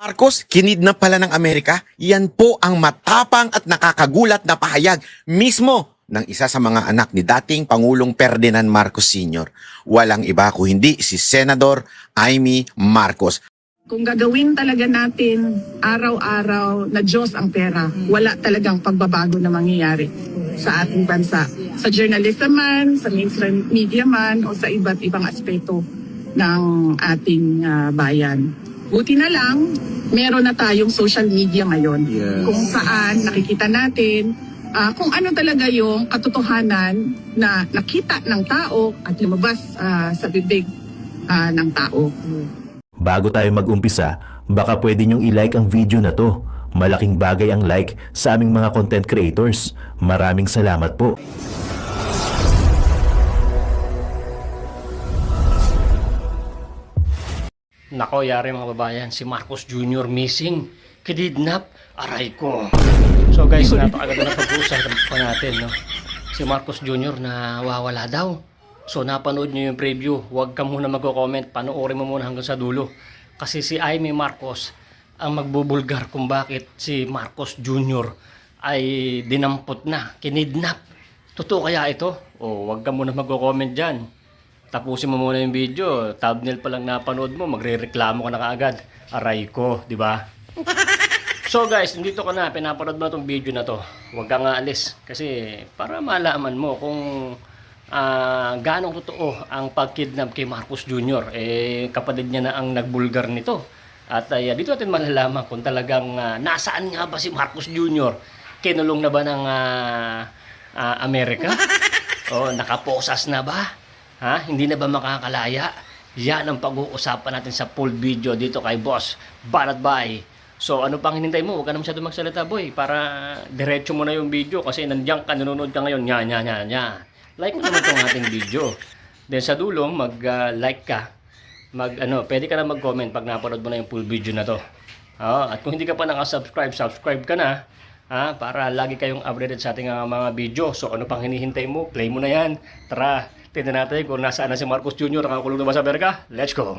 Marcos, kinidnap pala ng Amerika? Yan po ang matapang at nakakagulat na pahayag mismo ng isa sa mga anak ni dating Pangulong Ferdinand Marcos Sr. Walang iba kundi si Senador Amy Marcos. Kung gagawin talaga natin araw-araw na Diyos ang pera, wala talagang pagbabago na mangyayari sa ating bansa. Sa journalism man, sa mainstream media man, o sa iba't ibang aspeto ng ating bayan. Buti na lang, meron na tayong social media ngayon kung saan nakikita natin kung ano talaga yung katotohanan na nakita ng tao at lumabas sa bibig ng tao. Bago tayo mag-umpisa, baka pwede nyong i-like ang video na to. Malaking bagay ang like sa aming mga content creators. Maraming salamat po. Nako, yari mga babayan, si Marcos Jr. missing, kidnap, aray ko. So guys, napakaganda na pag-uusapan natin, no? Si Marcos Jr. na wawala daw. So napanood nyo yung preview, huwag ka muna magko-comment, panoorin mo muna hanggang sa dulo. Kasi si Amy Marcos ang magbubulgar kung bakit si Marcos Jr. ay dinampot na, kinidnap. Totoo kaya ito? O huwag ka muna magko-comment dyan. Tapusin mo muna yung video, thumbnail pa lang napanood mo, magre-reklamo ka na kaagad. Aray ko, di ba? So guys, nandito ka na, pinapanood mo itong video na to. Huwag kang aalis kasi para malaman mo kung gaano totoo ang pagkidnap kay Marcos Jr. Kapatid niya na ang nagbulgar nito. At dito natin malalaman kung talagang nasaan nga ba si Marcos Jr. Kinulong na ba ng Amerika? O nakaposas na ba? Hindi na ba makakalaya? Yan ang pag-uusapan natin sa full video dito kay Boss Banat Bay. So ano pang hinintay mo? Huwag ka na masyado magsalita boy para diretso mo na yung video kasi nandiyan ka, nanonood ka ngayon. Nya. Like mo naman itong ating video. Then sa dulo, mag-like ka. Pwede ka na mag-comment pag napanood mo na yung full video na to. At kung hindi ka pa nakasubscribe, subscribe ka na. Para lagi kayong updated sa ating mga video. So ano pang hinihintay mo? Play mo na yan. Tara, tignan natin kung nasaan na si Marcos Jr. Nakakulong na ba sa Amerika? Let's go!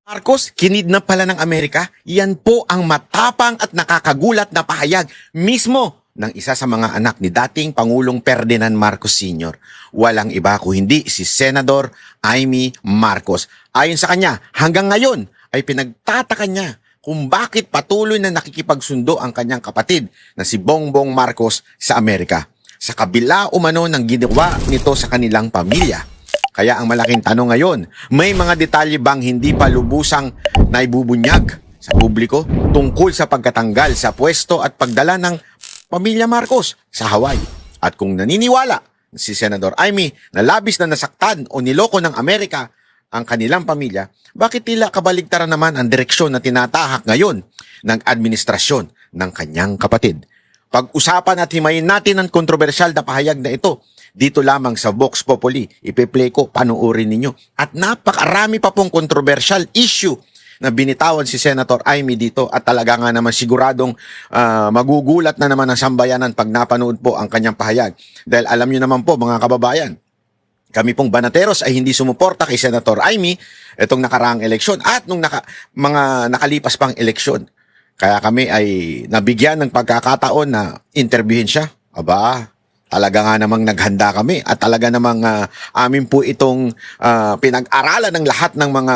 Marcos, kinidnap pala ng Amerika? Yan po ang matapang at nakakagulat na pahayag mismo ng isa sa mga anak ni dating Pangulong Ferdinand Marcos Sr. Walang iba kundi si Senador Amy Marcos. Ayon sa kanya, hanggang ngayon ay pinagtataka niya kung bakit patuloy na nakikipagsundo ang kanyang kapatid na si Bongbong Marcos sa Amerika. Sa kabila umano ng ginawa nito sa kanilang pamilya. Kaya ang malaking tanong ngayon, may mga detalye bang hindi pa lubusang naibubunyag sa publiko tungkol sa pagkatanggal sa pwesto at pagdala ng pamilya Marcos sa Hawaii? At kung naniniwala si Senador Amy na labis na nasaktan o niloko ng Amerika ang kanilang pamilya, bakit tila kabaligtaran naman ang direksyon na tinatahak ngayon ng administrasyon ng kanyang kapatid? Pag-usapan at himayin natin ang kontrobersyal na pahayag na ito dito lamang sa Vox Populi. Ipe-play ko, panoorin ninyo. At napakarami pa pong kontrobersyal issue na binitawan si Senator Amy dito at talaga nga naman siguradong magugulat na naman ang sambayanan pag napanood po ang kanyang pahayag. Dahil alam nyo naman po mga kababayan, kami pong Banateros ay hindi sumuporta kay Senator Amy itong nakaraang eleksyon at nung mga nakalipas pang eleksyon. Kaya kami ay nabigyan ng pagkakataon na interviewin siya. Aba, talaga nga namang naghanda kami at talaga namang amin po itong pinag-aralan ng lahat ng mga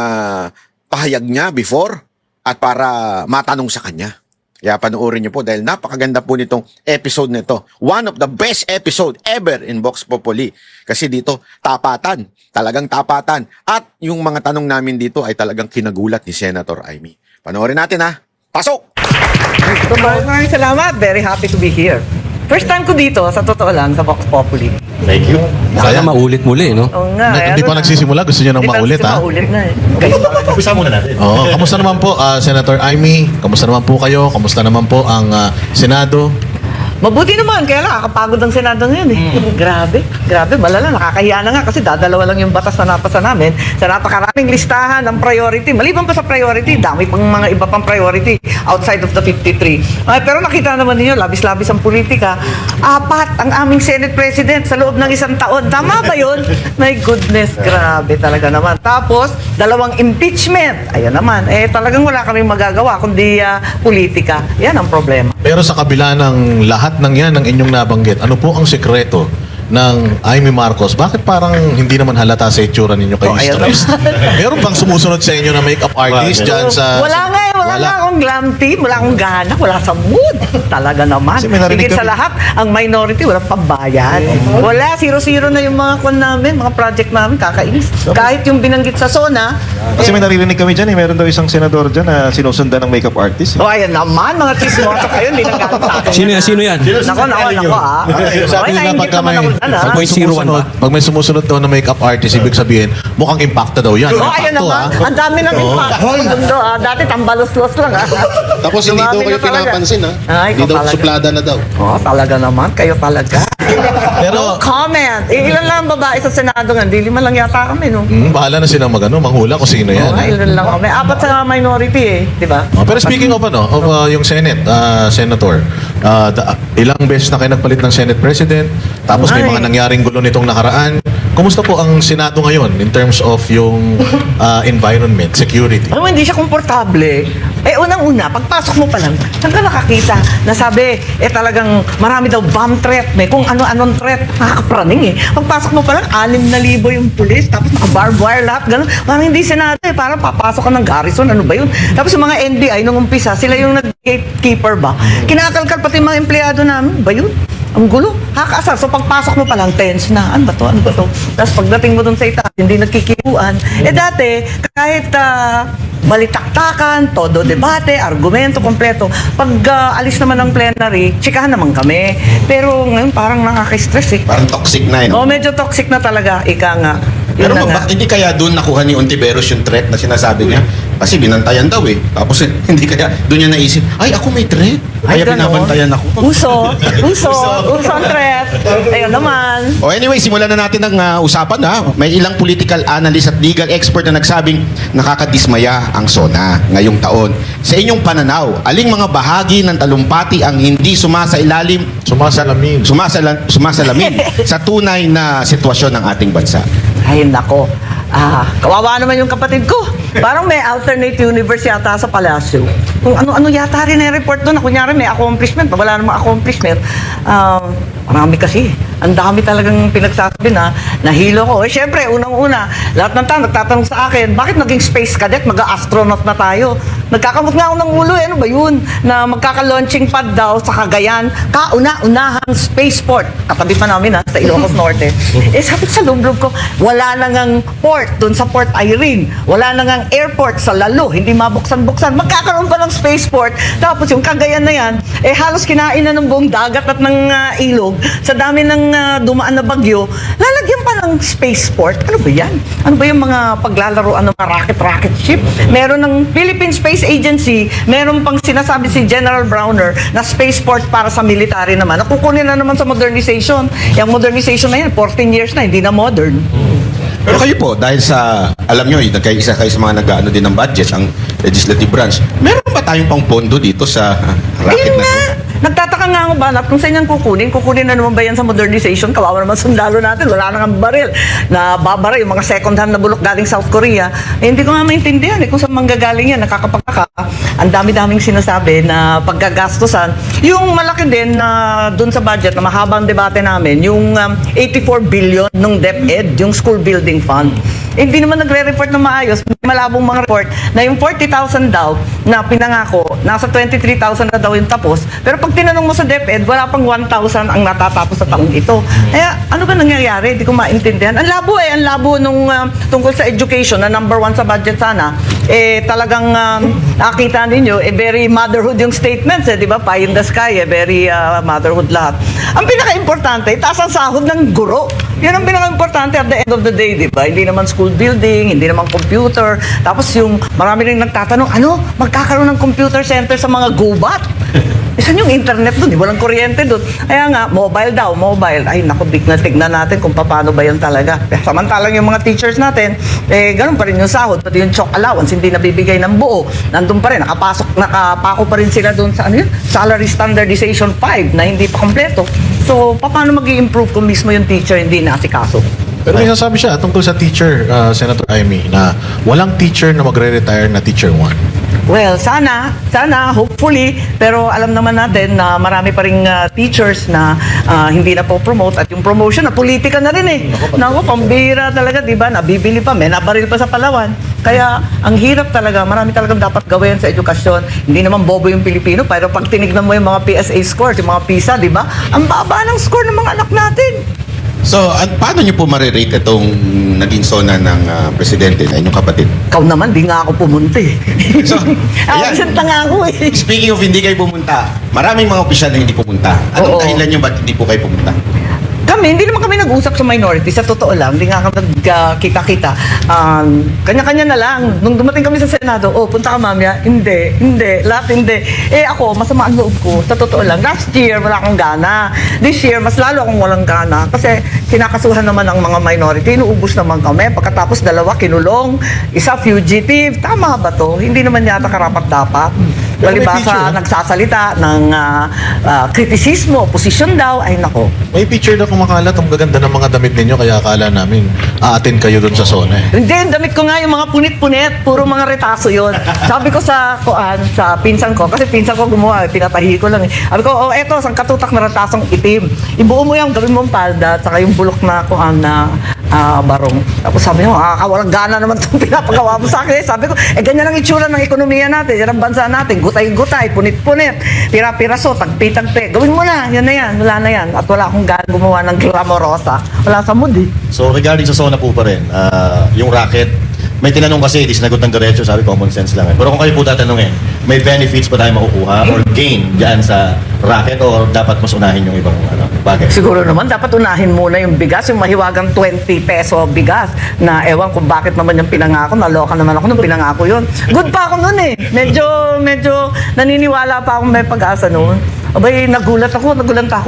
pahayag niya before at para matanong sa kanya. Kaya panoorin niyo po dahil napakaganda po nitong episode nito. One of the best episode ever in Vox Populi. Kasi dito, tapatan. Talagang tapatan. At yung mga tanong namin dito ay talagang kinagulat ni Senator Amy. Panoorin natin Pasok! Maraming salamat. Very happy to be here. First time ko dito, sa totoo lang, sa Vox Populi. Thank you. Sana maulit muli, no? Oo nga. Hindi pa nagsisimula, gusto niyo nang maulit, ha? Maulit na eh. Umpisa muna natin. Oo, kamusta naman po, Senator Amy? Kamusta naman po kayo? Kamusta naman po ang Senado? Mabuti naman, kaya lang, kakapagod ang Senado ngayon eh. Grabe, malala, nakakahiya na nga kasi dadalawa lang yung batas na napasa namin sa napakaraming listahan ng priority. Maliban pa sa priority, dami pang mga iba pang priority outside of the 53. Pero nakita naman niyo, labis-labis ang politika. 4 ang aming Senate President sa loob ng 1 taon. Tama ba yun? My goodness, grabe talaga naman. Tapos, 2 impeachment. Ayan naman, talagang wala kaming magagawa kundi politika. Yan ang problema. Pero sa kabila ng lahat ng yan ng inyong nabanggit, ano po ang sekreto ng Amy Marcos? Bakit parang hindi naman halata sa itsura ninyo kayo ayan stressed? Meron bang sumusunod sa inyo na makeup artist dyan sa... Wala nga akong glam team, wala akong gana, wala sa mood. Talaga naman. Kasi may narinig Higit sa kami- lahat, ang minority, walang pambayad. Wala, 0-0 na yung mga namin, mga project namin, kakainis. Kahit yung binanggit sa SONA, Kasi may naririnig kami dyan meron daw isang senador dyan na sinusundan ng makeup artist. ayan naman, mga chismoso kayo, hindi nang galit sa akin. Sino yan? Nako, Sabi nila pagka may, ah. pag may 0.01 sumusunod, pag may sumusunod daw na makeup artist, ibig sabihin, mukhang impacta daw yan. Ayan Impacto, naman, ang dami ng impact. Mundo, Dati tambalos-los lang. Tapos hindi daw Dumami kayo na talaga. pinapansin, ha? Ay, Hindi ikaw daw talaga. suplada na daw. Talaga naman, kayo talaga. Pero, Comment. Ilan lang ang babae sa Senado nga? Di 5 lang yata kami, no? bahala na silang manghula kung sino yan. Ilan lang kami. 4 sa minority eh, di ba? Pero speaking of yung Senate, Senator, ilang beses na kayo nagpalit ng Senate President, tapos may Ay. mga nangyaring gulo nitong nakaraan. Kumusta po ang Senado ngayon in terms of yung environment, security? Alam mo, hindi siya komportable. Unang-una, pagpasok mo pa lang, saan ka nakakita na sabi, talagang marami daw bomb threat, may kung ano-anong threat, nakakapraning eh. Pagpasok mo pa lang, 6,000 yung pulis, tapos naka-barbed wire lahat, gano'n. Parang hindi Senado eh, parang papasok ka ng garrison, ano ba yun? Tapos yung mga NBI, nung umpisa, sila yung nag-gatekeeper ba? Kinakalkal pati mga empleyado namin, ba yun? Ang gulo, hakaasar. So pagpasok mo pa lang, tense na. Ano ba to? Tapos pagdating mo dun sa itaas, hindi nagkikibuan. Dati, kahit balitaktakan, todo debate, argumento, kompleto. Pag alis naman ng plenary, chikahan naman kami. Pero ngayon parang nakaka-stress eh. Parang toxic na, no? Medyo toxic na talaga. Ika nga. Yun Pero na nga. bakit hindi kaya doon nakuha ni Ontiveros yung threat na sinasabi niya? Kasi binantayan daw eh. Tapos hindi kaya doon niya naisip, ay ako may threat. Kaya ganon. binabantayan ako. Uso ang threat. Ayun naman. Anyway, simulan na natin ang usapan ha. May ilang political analyst at legal expert na nagsabing nakakadismaya ang SONA ngayong taon. Sa inyong pananaw, aling mga bahagi ng talumpati ang hindi sumasailalim sumasalamin sa tunay na sitwasyon ng ating bansa? Ay, nako. Kawawa naman yung kapatid ko. Parang may alternate universe yata sa palasyo. Kung ano-ano yata rin report doon na kunyari may accomplishment. Wala namang accomplishment. Marami kasi. Ang dami talagang pinagsasabi na nahilo ko. Siyempre, unang-una, lahat ng tao nagtatanong sa akin, bakit naging space cadet? Mag-astronaut na tayo. Nagkakamot nga ako ng ulo. Ano ba yun? Na magkaka-launching pad daw sa Cagayan. Kauna-unahang spaceport. Katabi pa namin sa Ilocos Norte. Sabi sa loob ko, wala na ngang port doon sa Port Irene. Wala na ngang airport sa Lalo. Hindi mabuksan-buksan. Magkakaroon pa ng spaceport. Tapos yung Cagayan na yan, halos kinain na ng buong dagat at ng ilog. Sa dami ng dumaan na bagyo, lalagyan pa ng spaceport. Ano ba yan? Ano ba yung mga paglalaroan ng mga rocket ship? Meron ng Philippine Space Agency, meron pang sinasabi si General Browner na spaceport para sa military naman. Nakukunin na naman sa modernization. Yung modernization na yan, 14 years na, hindi na modern. Pero kayo po, dahil sa, alam nyo, nagkaisa kayo sa mga nag-ano din ng budget, ang legislative branch, meron ba tayong pang pondo dito sa racket Ayun na nga. to? Nagtataka nga ako ba, kung saan yan kukunin na naman ba yan sa modernization? Kawawa naman sundalo natin, wala nang ang baril. Na babara yung mga second hand na bulok galing South Korea. Hindi ko nga maintindihan kung saan manggagaling yan, nakakapagtaka. Ang dami-daming sinasabi na paggagastusan. Yung malaki din na dun sa budget na mahabang debate namin, yung 84 billion ng DepEd, yung school building fund. Hindi naman nagre-report na maayos. May malabong mga report na yung 40,000 daw na pinangako, nasa 23,000 na daw yung tapos. Pero pag tinanong mo sa DepEd, wala pang 1,000 ang natatapos sa taong ito. Kaya ano ba nangyayari? Hindi ko maintindihan. Ang labo nung tungkol sa education na number 1 sa budget sana. Talagang nakita ninyo, very motherhood yung statements, di ba? Pie in the sky, very motherhood lahat. Ang pinaka-importante, taas ang sahod ng guro. Yan ang pinaka-importante at the end of the day, di ba? Hindi naman school building, hindi naman computer. Tapos yung marami rin nagtatanong, magkakaroon ng computer center sa mga gubat? Saan yung internet doon? Walang kuryente doon. Kaya nga, mobile daw, mobile. Ay, naku, tignan natin kung paano ba yan talaga. Samantalang yung mga teachers natin, ganun pa rin yung sahod, pati yung chalk allowance, hindi nabibigay ng buo. Nandun pa rin, nakapako pa rin sila doon sa Salary Standardization 5 na hindi pa kompleto. So, paano mag-i-improve kung mismo yung teacher hindi naasikaso? Pero may sasabi siya tungkol sa teacher, Senator Amy, na walang teacher na magre-retire na teacher 1. Well, sana, hopefully, pero alam naman natin na marami pa ring teachers na hindi na po promote at yung promotion na politika na rin eh. Naku, pambira talaga, di ba? Nabibili pa, may nabaril pa sa Palawan. Kaya ang hirap talaga, marami talagang dapat gawin sa edukasyon. Hindi naman bobo yung Pilipino, pero pag tinignan mo yung mga PSA scores, yung mga PISA, di ba? Ang baba ng score ng mga anak natin. So, paano niyo po marirate itong naging sona ng presidente na inyong kapatid? Ikaw naman, di nga ako pumunta eh. So, ayan. Absent na nga ako eh. Speaking of hindi kayo pumunta, maraming mga opisyal na hindi pumunta. Anong Oo. dahilan niyo ba't hindi po kayo pumunta? Hindi naman kami nag-usap sa minority. Sa totoo lang, hindi nga kami nagkita-kita. Kanya-kanya na lang. Nung dumating kami sa Senado, punta ka mamaya. Hindi. Lahat hindi. Ako, masama ang loob ko. Sa totoo lang, last year, wala akong gana. This year, mas lalo akong walang gana. Kasi kinakasuhan naman ng mga minority. Inuubos naman kami. Pagkatapos, 2 kinulong. Isa fugitive. Tama ba to? Hindi naman yata karapat-dapat. Pero may Palibasa, picture, nagsasalita ng kritisismo, oposisyon daw. Ay, nako. May picture na kumakalat, ang gaganda ng mga damit ninyo, kaya akala namin aatin kayo doon sa zona eh. Hindi, yung damit ko nga yung mga punit-punit, puro mga retaso yun. Sabi ko sa pinsan ko, kasi pinsan ko gumawa, pinatahi ko lang eh. Sabi ko, eto, sang katutak na retasong itim. Ibuo mo yan, gawin mo ang palda, at saka yung bulok na na barong. Tapos sabi niya, walang gana naman itong pinapagawa mo sa akin. Sabi ko, ganyan ang itsura ng ekonomiya natin, yan ang bansa natin, gutay-gutay, punit-punit, pira-piraso, tagpi-tagpi. Gawin mo na, yan na yan, wala na yan. At wala akong gana gumawa ng glamorosa. Wala sa mood eh. So regarding sa SONA po pa rin, yung racket, may tinanong kasi, di sinagot ng diretso, sabi common sense lang eh. Pero kung kayo po tatanungin, may benefits pa tayo makukuha or gain dyan sa racket or dapat mas unahin yung ibang bagay? Siguro naman, dapat unahin muna yung bigas, yung mahiwagang 20 peso bigas, na ewan kung bakit naman yung pinangako, naloka naman ako nung pinangako yun. Good pa ako nun eh. Medyo naniniwala pa akong may pag-asa noon. Abay, nagulat ako,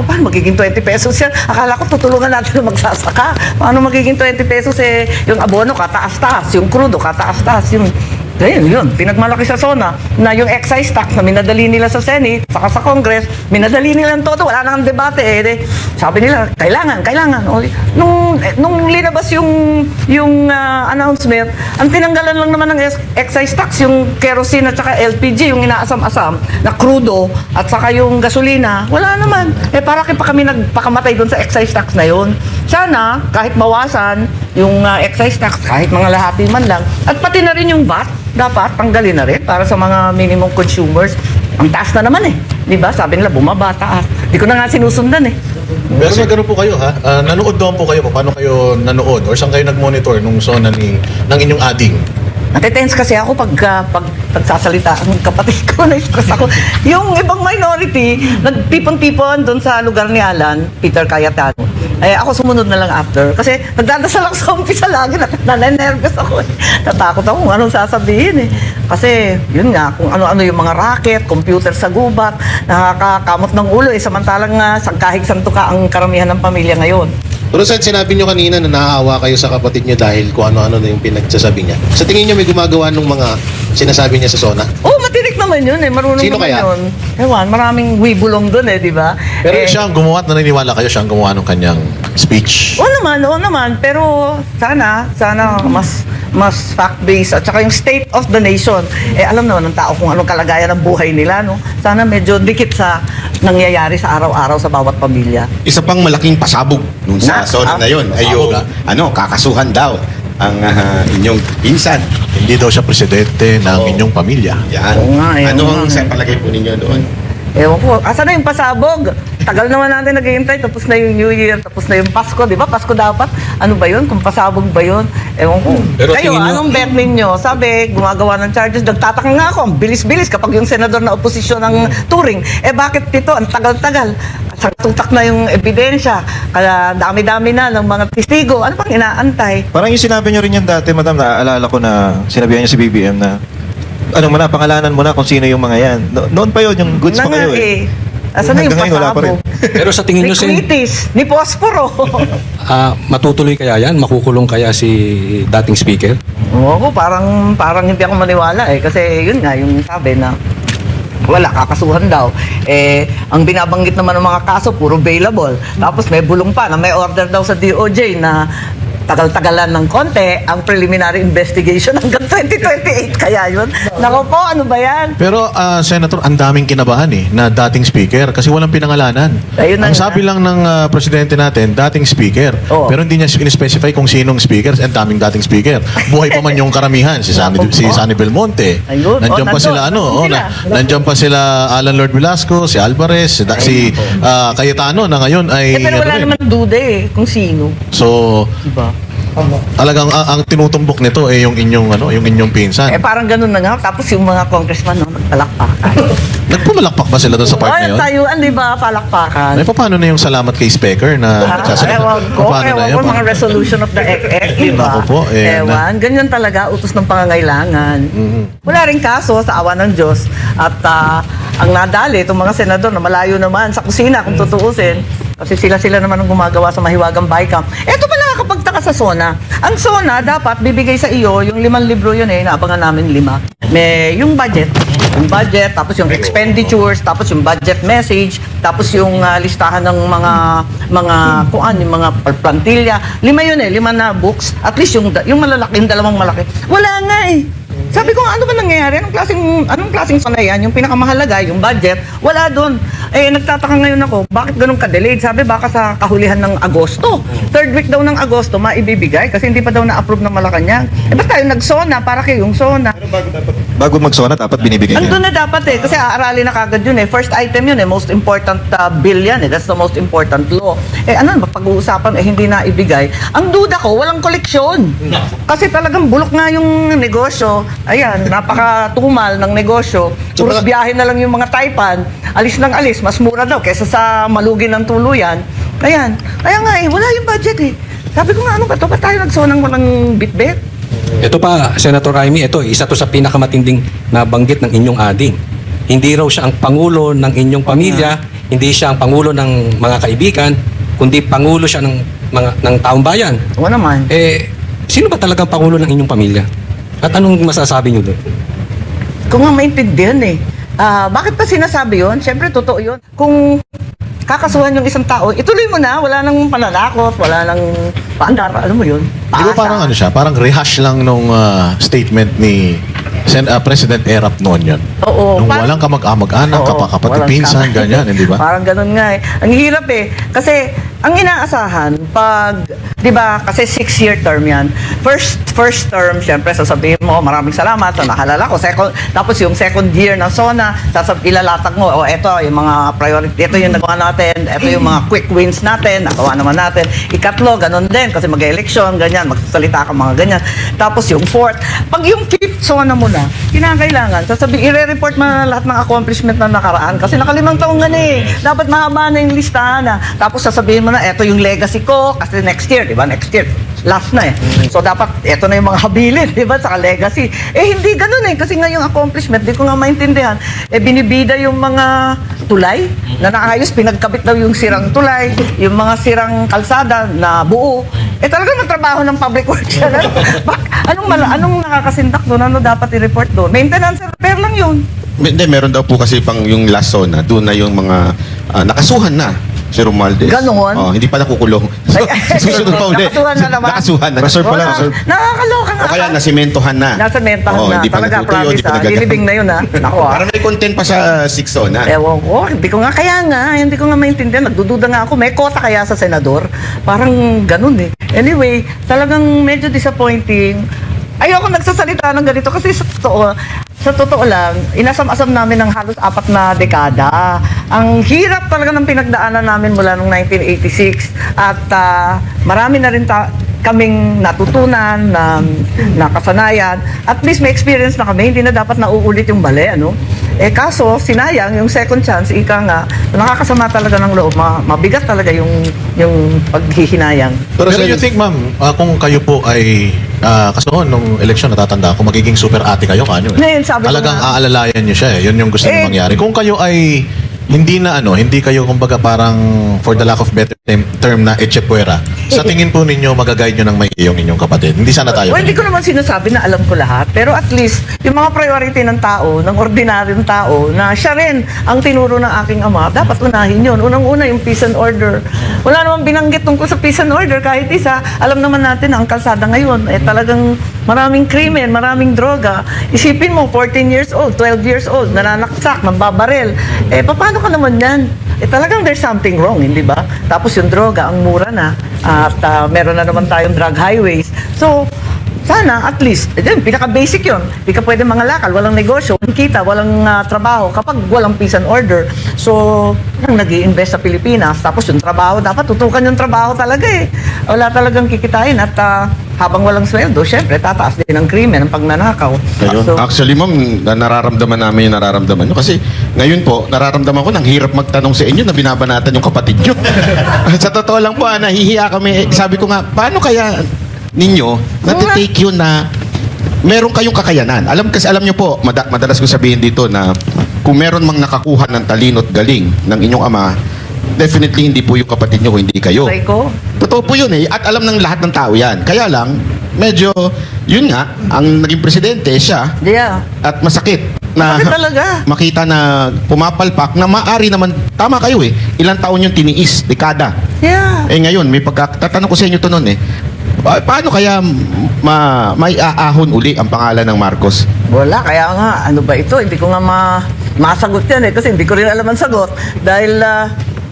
paano magiging 20 pesos yan? Akala ko tutulungan natin na magsasaka. Paano magiging 20 pesos yung abono kataas-taas, yung crudo kataas-taas, yung Ganyan, yun. Pinagmalaki sa SONA na yung excise tax na minadali nila sa Senate, saka sa Congress, minadali nila todo. Wala nang debate eh. Sabi nila, kailangan. O, nung linabas yung announcement, ang tinanggalan lang naman ng excise tax, yung kerosene at saka LPG, yung inaasam-asam na crudo at saka yung gasolina, wala naman. Para pa kami nagpakamatay doon sa excise tax na yun. Sana, kahit bawasan yung excise tax, kahit mga lahati man lang, at pati na rin yung VAT, dapat tanggalin na rin para sa mga minimum consumers. Ang taas na naman eh. Di ba? Sabi nila, bumaba, taas. Di ko na nga sinusundan eh. Pero nagano po kayo ha? Nanood doon po kayo. Paano kayo nanood? Or saan kayo nag-monitor nung zona ng inyong ading? Natitense kasi ako pag pagsasalita ang kapatid ko, na-stress ako. Yung ibang minority, nagtipon-tipon doon sa lugar ni Alan, Peter Cayetano. Ako sumunod na lang after. Kasi nagdadasal ako sa umpisa lagi, nanenervous ako. Natakot ako kung anong sasabihin eh. Kasi yun nga, kung ano-ano yung mga racket, computer sa gubat, nakakakamot ng ulo eh. Samantalang kahig santo ka ang karamihan ng pamilya ngayon. Pero sinabi nyo kanina na naaawa kayo sa kapatid nyo dahil kung ano-ano na yung pinagsasabi niya. Sa tingin nyo may gumagawa ng mga sinasabi niya sa SONA? Matinik naman yun eh. Marunong Sino naman kaya? yun. Ewan, maraming wibulong dun eh, di ba? Pero siya ang gumawa at naniniwala kayo, siya ang gumawa ng kanyang speech. Oo naman. Pero sana mas fact-based at saka yung state of the nation. Alam naman ng tao kung anong kalagayan ng buhay nila, no? Sana medyo dikit sa nangyayari sa araw-araw sa bawat pamilya. Isa pang malaking pasabog nung sa SONA na yun ay yung kakasuhan daw ang inyong pinsan. Hindi daw siya presidente ng inyong pamilya. Yan. Oo nga, Ano oo ang nga. palagay po ninyo doon? Ewan ko, asan na yung pasabog? Tagal naman natin naghihintay, tapos na yung New Year, tapos na yung Pasko, di ba? Pasko dapat. Ano ba yun? Kung pasabog ba yun? Ewan ko. Pero Kayo, tingin nyo- anong bet ninyo? Sabi, gumagawa ng charges. Nagtataka nga ako, ang bilis-bilis kapag yung senador na oposisyon ng Turing. Bakit dito? Ang tagal-tagal. Tutak na yung ebidensya. Kaya dami-dami na ng mga testigo. Ano pang inaantay? Parang yung sinabi nyo rin yan dati, madam, naaalala ko na sinabihan niya si BBM na Ano mo na, pangalanan mo na kung sino yung mga yan. Noon pa yun, yung goods pa kayo eh. Asan na yung Hanggang ngayon, wala pa rin. pasabog? Pero sa tingin Ni nyo, Sen, Quitis, ni Posporo. matutuloy kaya yan? Makukulong kaya si dating speaker? Oo, parang hindi ako maniwala eh. Kasi yun nga, yung sabi na wala, kakasuhan daw. Ang binabanggit naman ng mga kaso, puro bailable. Tapos may bulong pa na may order daw sa DOJ na tagal-tagalan ng konti ang preliminary investigation hanggang 2028. Kaya yun. Nako po, ano ba yan? Pero Senator, ang daming kinabahan na dating speaker kasi walang pinangalanan. Ayun na Ang nga. sabi lang ng presidente natin, dating speaker. Oo. Pero hindi niya in-specify kung sinong speaker. Ang daming dating speaker. Buhay pa man yung karamihan. Si Sunny Belmonte. Ayun. Nandiyan pa nandun. sila, Nandun sila. nandiyan pa sila Alan Lord Velasco, si Alvarez, si Cayetano na ngayon ay... Pero wala naman duda eh kung sino. So, Diba? talagang ang tinutumbok nito yung inyong pinsan. Parang ganun na nga. Tapos yung mga congressman, nagpalakpakan. Nagpumalakpak ba sila doon sa part na yun? Tayuan, di ba? Palakpakan. Paano na yung salamat kay Speaker na nagsasalita? Ewan ko, Paano na yun? mga resolution of the EC, di ba? Ako po, Ewan, ganyan talaga, utos ng pangangailangan. Wala rin kaso sa awa ng Diyos. At ang nadali, itong mga senador na malayo naman sa kusina, kung tutuusin, kasi sila naman ang gumagawa sa Mahiwagang Bicam. Eto pa nakakapagtaka sa SONA. Ang SONA, dapat bibigay sa iyo, yung 5 libro yun naabangan namin 5. May yung budget, tapos yung expenditures, tapos yung budget message, tapos yung listahan ng mga yung mga plantilla. 5 yun 5 na books. At least yung malalaki, yung dalawang malaki. Wala nga eh. Sabi ko, ano ba nangyayari? Anong klaseng SONA yan? Yung pinakamahalaga, yung budget, wala doon. Nagtataka ngayon ako, bakit ganun ka-delayed? Sabi, baka sa kahulihan ng Agosto. 3rd week daw ng Agosto, maibibigay kasi hindi pa daw na-approve ng Malacanang. Basta yung nag-SONA, para kayo yung SONA. Bago mag-SONA, dapat binibigay Andun niya. na dapat kasi aaralin na kagad yun First item yun most important bill yan That's the most important law. Ano ba pag-uusapan hindi na ibigay. Ang duda ko, walang koleksyon. Kasi talagang bulok nga yung negosyo. Ayan, napakatumal ng negosyo. Puros biyahe na lang yung mga Taipan. Alis ng alis, mas mura daw kaysa sa malugin ng tuluyan. Ayan. Kaya nga wala yung budget Sabi ko nga, ano ba ito? Ba't tayo nagsonang walang bit-bit? Ito pa, Senator Raimi, isa to sa pinakamatinding nabanggit ng inyong ading. Hindi raw siya ang pangulo ng inyong pamilya, hindi siya ang pangulo ng mga kaibigan, kundi pangulo siya ng taong bayan. Oo naman. Sino ba talagang pangulo ng inyong pamilya? At anong masasabi niyo doon? Kung nga maintindihan bakit pa sinasabi yun? Siyempre, totoo yun. Kung kakasuhan yung isang tao, ituloy mo na, wala nang pananakot, wala nang paandar, ano mo yun? Di ba parang parang rehash lang nung statement ni President Erap noon yun. Oo. Nung walang kamag-anak, kapatid, pinsan, ganyan, di ba? Parang ganun nga Ang hirap kasi ang inaasahan, di ba, kasi 6-year term yan. First term, syempre, sasabihin mo, maraming salamat sa nahalala ko. Tapos yung second year ng SONA, ilalatag mo, eto yung mga priority, ito yung nagawa natin, ito yung mga quick wins natin, nagawa naman natin. Ikatlo, ganun din, kasi mag-election, ganyan, magsasalita ka mga ganyan. Tapos yung fourth, pag yung fifth SONA mo na, kinakailangan, i-report mo na lahat ng accomplishment na nakaraan, kasi naka5 taong dapat mahaba na yung listahan Tapos sasabihin mo na, eto yung legacy ko, kasi next year, di ba? Next year, last na So dapat, eto na yung mga habilin, di ba? Saka legacy. Hindi ganun kasi nga yung accomplishment, di ko nga maintindihan. Binibida yung mga tulay na naayos, pinagkabit daw yung sirang tulay, yung mga sirang kalsada na buo. Talagang matrabaho ng public works yan. Anong nakakasintak doon? Ano dapat i-report doon? Maintenance repair lang yun. Hindi, meron daw po kasi pang yung last zone doon na yung mga nakasuhan na si Romualdez. Ganon? Hindi pa nakukulong. Susunod pa ulit. Nakasuhan na naman. Nakasuhan na. Reserve pa lang, reserve. Nakakaloka nga. O kaya nasimentohan na. Nasementahan na. Hindi pa Talaga, natutuyo, promise hindi pa nagagamit. Dilibing na yun Naku Parang may content pa sa 6 zone Ewan ko, hindi ko nga hindi ko nga maintindihan. Nagdududa nga ako, may kota kaya sa senador? Parang ganun Anyway, talagang medyo disappointing. Ayoko nagsasalita ng ganito kasi sa totoo lang, inasam-asam namin ng halos 4 na dekada. Ang hirap talaga ng pinagdaanan namin mula noong 1986 at marami na rin kaming natutunan na kasanayan. At least may experience na kami, hindi na dapat nauulit yung mali, Kaso, sinayang yung second chance, ika nga, nakakasama talaga ng loob. Mabigat talaga yung paghihinayang. Pero you think, ma'am, kung kayo po ay, kasi noon, nung eleksyon, natatanda ko, magiging super ate kayo, kanyo eh. Ngayon, sabi ko Talagang nga. aalalayan nyo siya eh. Yun yung gusto nyo mangyari. Kung kayo ay hindi kayo kumbaga parang for the lack of better term na echepuera. Sa tingin po ninyo, magaguide nyo ng may yung inyong kapatid. Hindi sana tayo. Well, hindi ko naman sinasabi na alam ko lahat. Pero at least, yung mga priority ng tao, ng ordinaryong tao, na siya rin ang tinuro ng aking ama, dapat unahin yun. Unang-una, yung peace and order. Wala namang binanggit tungkol sa peace and order. Kahit isa, alam naman natin na ang kalsada ngayon, talagang maraming krimen, maraming droga. Isipin mo, 14 years old, 12 years old, nananaksak, mambabaril. Paano ka naman yan? Talagang there's something wrong, hindi ba? Tapos yung droga, ang mura na. At meron na naman tayong drug highways. So, sana at least, pinaka-basic yun. Hindi ka pwede mangalakal, walang negosyo, walang kita, walang trabaho kapag walang peace and order. So, nag-i-invest sa Pilipinas. Tapos yung trabaho, dapat tutukan yung trabaho talaga eh. Wala talagang kikitain at habang walang sweldo, syempre, tataas din ang krimen, ang pagnanakaw. So, Actually, ma'am, nararamdaman namin yung nararamdaman nyo. Kasi ngayon po, nararamdaman ko, nang hirap magtanong sa inyo na binabanatan yung kapatid nyo. Sa totoo lang po, nahihiya kami. Sabi ko nga, paano kaya ninyo natitake yun na meron kayong kakayanan? Alam nyo po, madalas ko sabihin dito na kung meron mang nakakuha ng talino at galing ng inyong ama, definitely hindi po yung kapatid nyo, hindi kayo. try ko. Totoo po yun eh. At alam ng lahat ng tao yan. Kaya lang, medyo, yun nga, ang naging presidente siya. Yeah. At masakit na Masakit talaga. makita na pumapalpak na maaari naman, tama kayo eh, ilang taon yung tiniis, dekada. Yeah. Ngayon, may pagkatatanong ko sa inyo to noon eh, paano kaya may aahon uli ang pangalan ng Marcos? Wala, kaya nga, ano ba ito? Hindi ko nga masagot yan eh, kasi hindi ko rin alam ang sagot. Dahil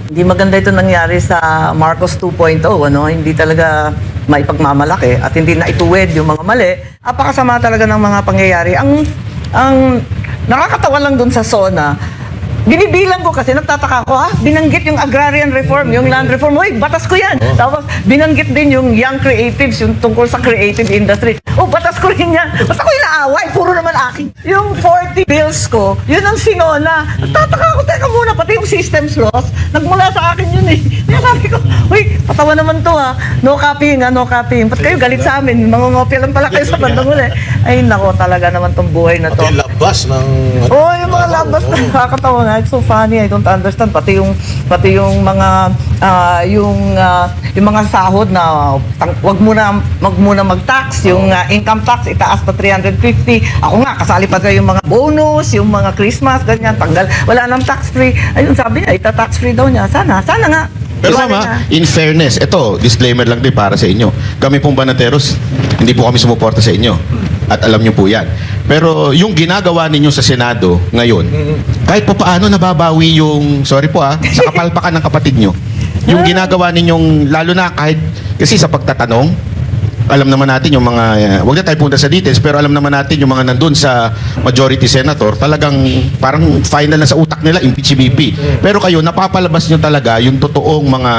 hindi maganda ito nangyari sa Marcos 2.0, ano? Hindi talaga maipagmamalaki at hindi na ituwid yung mga mali. Apakasama talaga ng mga pangyayari. Ang nakakatawa lang dun sa SONA, binibilang ko kasi nagtataka ko, binanggit yung agrarian reform, yung land reform. Uy, batas ko yan. Tapos binanggit din yung young creatives, yung tungkol sa creative industry. Batas ko rin yan. Basta ko inaaway, puro naman akin. Yung 40 bills ko, yun ang sinona. Nagtataka ko, teka muna, pati yung systems laws, nagmula sa akin yun eh. Kaya sabi ko, uy, patawa naman to no copying no copying. Ba't kayo galit sa amin? Mangungopia lang pala kayo sa bandang uli. Ay, nako, talaga naman tong buhay na to. Pati labas ng... Yung mga labas na nakakatawa na. It's so funny. I don't understand. Pati yung mga yung mga sahod na wag muna mag-tax, yung income tax itaas pa 350. Ako nga kasali pa yung mga bonus, yung mga Christmas, ganyan, tanggal. Wala nang tax free. Ayun, sabi niya, ita-tax free daw niya. Sana nga. Pero Iwanan mama, na. in fairness, ito, disclaimer lang din para sa inyo. Kami pong Banateros, hindi po kami sumuporta sa inyo. At alam nyo po yan. Pero yung ginagawa ninyo sa Senado ngayon, kahit pa paano nababawi yung, sorry po sa kapalpakan ng kapatid nyo. Yung ginagawa ninyong, lalo na kahit, kasi sa pagtatanong, alam naman natin yung mga, wag na tayo punta sa details, pero alam naman natin yung mga nandun sa majority senator, talagang parang final na sa utak nila, impeach BP. Pero kayo, napapalabas nyo talaga yung totoong mga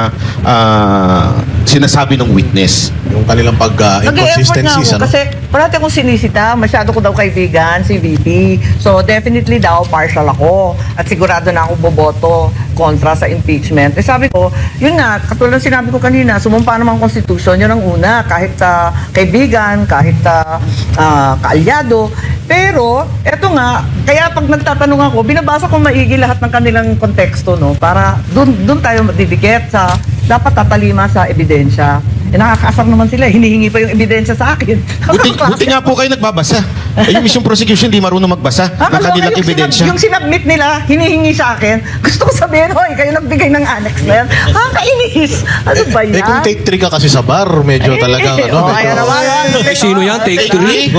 sinasabi ng witness. Yung kanilang Nag-e-effort nga pag-inconsistencies, ako kasi parati akong sinisita, masyado ko daw kaibigan, si VP. So definitely daw, partial ako. At sigurado na ako boboto kontra sa impeachment. Sabi ko, yun nga, katulad ng sinabi ko kanina, sumumpa naman ang Constitution, yun ang una, kahit kaibigan, kahit kaalyado. Pero, eto nga, kaya pag nagtatanong ako, binabasa ko maigi lahat ng kanilang konteksto, no? Para dun tayo madidikit sa dapat tatalima sa ebidensya. Nakakaasar naman sila, hinihingi pa yung ebidensya sa akin. Buti nga po kayo nagbabasa. Yung mission prosecution di marunong magbasa ng kanilang ebidensya. Yung sinabmit nila, hinihingi sa akin. Gusto ko sabihin, hoy, kayo nagbigay ng annex na yan. Kainis. Ano ba yan? kung take 3 ka kasi sa bar, medyo talagang Kaya naman. Sino yan? Take 3?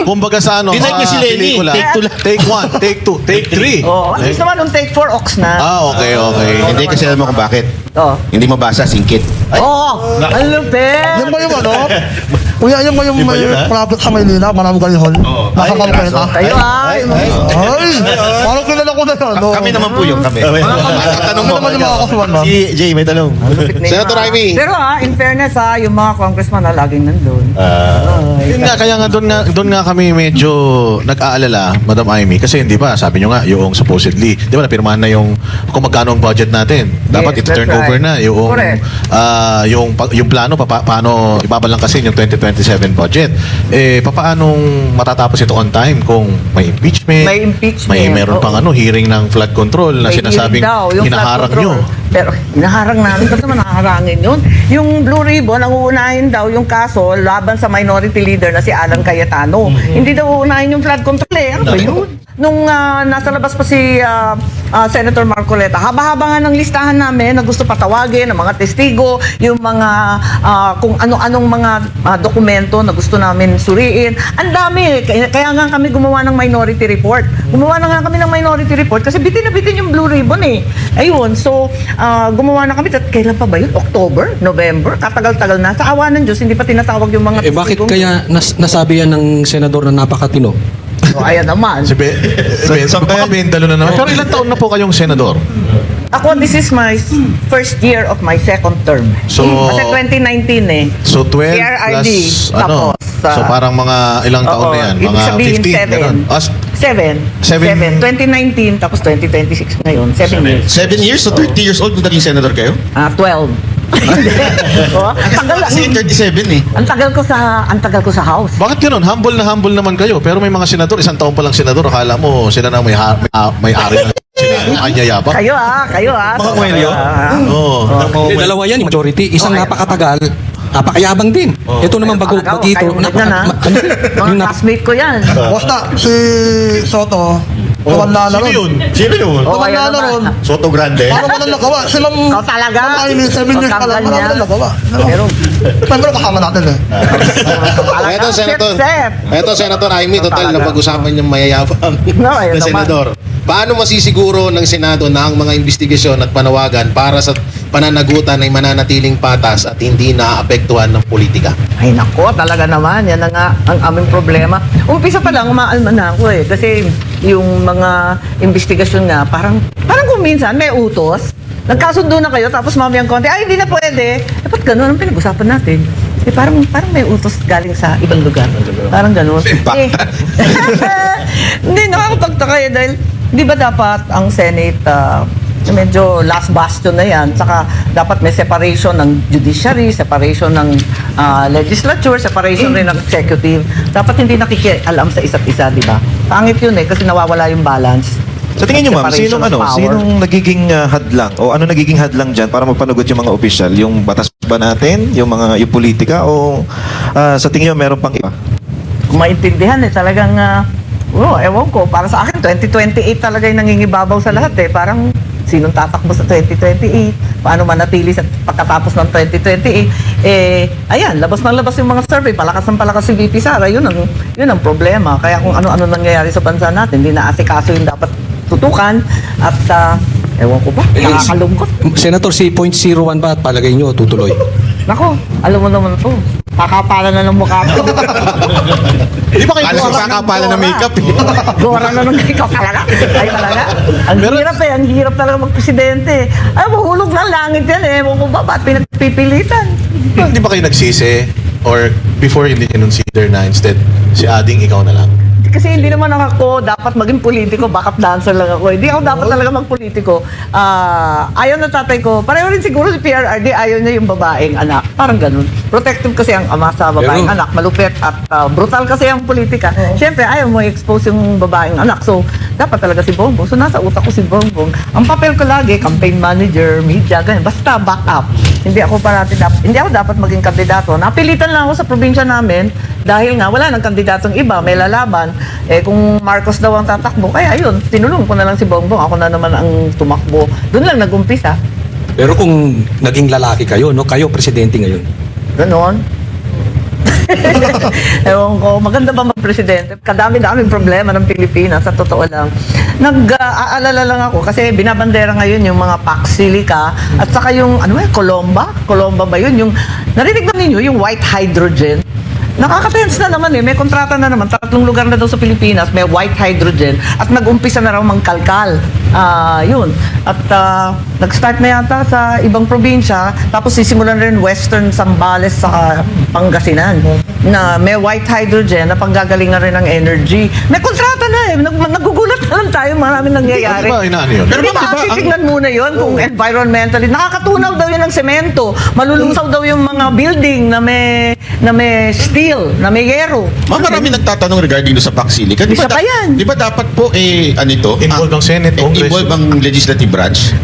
Kumbaga sa Dinag niya si Lenny. pelikula. Take 2 lang. Take 1, take 2, take 3. At least naman yung take 4 ox na. Okay. Hindi kasi alam mo kung bakit. Hindi mabasa, singkit. Ano ba? Yan ba yung ano? Kuya, yan ba yung may profit sa Maynila? Marami ganyan hall? Nakakalpenta? Kayo Ay! Parang kilala ko na yun. Kami naman po yun, kami. Tanong mo. Ano naman yung mga kasuhan ba? Si Jay, may tanong. Senator Amy. Pero in fairness yung mga congressman na laging nandun. Yun nga, kaya nga doon doon nga kami medyo nag-aalala, Madam Amy, kasi hindi ba, sabi nyo nga, yung supposedly, di ba, napirmahan na yung kung magkano ang budget natin. Dapat Yes, ito-turn that's over right. na yung Correct. yung plano paano ibabalangkasin yung 2027 budget. Papaanong matatapos ito on time kung may impeachment, May impeachment, may meron pang oo. hearing ng flood control na May sinasabing hearing daw, yung hinaharang flood nyo. control. Pero hinaharang namin. Ba't naman nakaharangin yun? Yung Blue Ribbon, ang uunahin daw yung kaso laban sa minority leader na si Alan Cayetano. Hindi daw uunahin yung flood control eh. Ano ba yun? Nung nasa labas pa si Senator Marcoleta, haba-haba nga ng listahan namin na gusto patawagin ng mga testigo, yung mga kung ano-anong mga dokumento na gusto namin suriin. Ang dami. Kaya nga kami gumawa ng minority report. Gumawa na nga kami ng minority report kasi bitin na bitin yung Blue Ribbon eh. Ayun. So, gumawa na kami. Kailan pa ba yun? October? November? Katagal-tagal na. Sa awa ng Diyos, hindi pa tinatawag yung mga Bakit testigong- kaya nasabi yan ng senador na napakatino? So, ayan naman. Baka bendalo na naman. Pero ilang taon na po kayong senador? Ako, this is my first year of my second term. So- Kasi 2019 eh. So 12 PRRD, plus ano? tapos, So parang mga ilang taon Oo, na yan? ibig Mga sabihin, 15 seven. ganun. Seven. 2019, tapos 2026 ngayon. 7 years. 7 years? So 30 years old kung naging senador kayo? 12. Oh, ang tagal Kasi 37 eh. ang tagal ko sa house. Bakit ganun? Humble na humble naman kayo. Pero may mga senador, isang taon pa lang senador. Akala mo sila na may-ari ng senado. Anyayabang. Kayo ah. Mga kwelyo? Oo. Hindi, dalawa yan, yung majority. Isang Okay. napakatagal, napakayabang din. Ito naman Talaga, bagito. kayo ulit na. Mga classmate ko yan. Basta, si Soto, tumanda na Sino ron. yun? Sino yun? Oh, Tumanda ayan na ron. naman. Soto Grande? Paano mo na nagawa? Si Ma'am... Ikaw talaga? Ma'am Amy, 7 years pa lang. Paano mo na nagawa? Pero, Siyempre, kasama natin eh. talaga, Eto, Senator. Sep. Eto, Senator Amy, total Talaga. na pag-usapan yung mayayabang No, ayun na naman. senador. Paano masisiguro ng Senado na ang mga investigasyon at panawagan para sa pananagutan ay mananatiling patas at hindi naaapektuhan ng politika? Ay nako, talaga naman. Yan na nga ang aming problema. Umpisa pa lang, umaalma na ako eh. Kasi yung mga investigasyon nga, parang kung minsan may utos. Nagkasundo na kayo, tapos mamayang konti, ay hindi na pwede. Dapat ganun ang pinag-usapan natin. Eh, parang may utos galing sa ibang lugar. Parang ganun. Eh, hindi, nakakapagtaka eh dahil di ba dapat ang Senate medyo last bastion na yan. Saka dapat may separation ng judiciary, separation ng legislature, separation rin ng executive. Dapat hindi nakikialam sa isa't isa, di ba? Pangit yun eh, kasi nawawala yung balance. Sa tingin nyo, ma'am, Separation of power. sinong nagiging hadlang o ano nagiging hadlang dyan para magpanagot yung mga opisyal? Yung batas ba natin? Yung politika? O sa tingin nyo, meron pang iba? Kung maintindihan eh, talagang, ewan ko, para sa akin, 2028 talaga yung nangingibabaw sa lahat eh. Parang, sinong tatakbo sa 2028? Paano manatili sa pagkatapos ng 2028? Ayan, labas ng labas yung mga survey, palakas ng palakas si VP Sara, yun ang problema. Kaya kung ano-ano nangyayari sa bansa natin, hindi naasikaso yung dapat tutukan at, ewan ko ba, nakakalungkot. Senator, si .01 ba at palagay nyo tutuloy? Nako, alam mo naman po, kakapalan na ng mukha ko. Di ba kayo Alas gusto sa kakapalan ng makeup eh. Gora na nung ikaw talaga. Ay talaga. Ang hirap eh. Ang hirap talaga magpresidente. Ay, mahulog ng langit yan eh. Ewan ko ba, ba't pinagpipilitan? Di ba kayo nagsisi? Or before hindi consider na instead si Ading ikaw na lang? Kasi hindi naman ako dapat maging politiko, backup dancer lang ako. Hindi ako dapat talaga magpolitiko. Ayaw na tatay ko. Pareho rin siguro si PRRD, ayaw niya yung babaeng anak. Parang ganun. Protective kasi ang ama sa babaeng Pero- anak. Malupit at brutal kasi ang politika. Siyempre, ayaw mo i-expose yung babaeng anak. So, dapat talaga si Bongbong. So, nasa utak ko si Bongbong. Ang papel ko lagi, campaign manager, media, ganyan. Basta backup. Hindi ako dapat maging kandidato. Napilitan lang ako sa probinsya namin dahil nga wala nang kandidatong iba, may lalaban. Kung Marcos daw ang tatakbo, kaya ayun, tinulong ko na lang si Bongbong. Ako na naman ang tumakbo. Doon lang nagumpisa. Pero kung naging lalaki kayo, no, kayo presidente ngayon. Ganon. Ewan ko, maganda ba mag-presidente? Kadami-daming problema ng Pilipinas, sa totoo lang. Nag-aalala lang ako kasi binabandera ngayon yung mga Pax Silica at saka yung, Colomba? Colomba ba yun? Yung, narinig ba ninyo yung white hydrogen? Nakaka-tense na naman eh. May kontrata na naman. 3 lugar na daw sa Pilipinas. May white hydrogen. At nag-umpisa na raw mangkalkal. Yun. At nag-start na yata sa ibang probinsya. Tapos sisimulan rin Western Zambales sa Pangasinan. Na may white hydrogen na panggagalingan rin ng energy. May kontrata na eh. Nagugulat na lang tayo. Maraming nangyayari. Di ba inaano yun? Pero titignan muna yun kung environmentally. Nakakatunaw daw yun ng semento. Malulungsaw daw yung mga building na may steel, na may yero. Marami nagtatanong regarding sa PAC Silica. Isa pa yan. Di ba dapat po Involved ang Senate, Congress. involved ang legislative branch?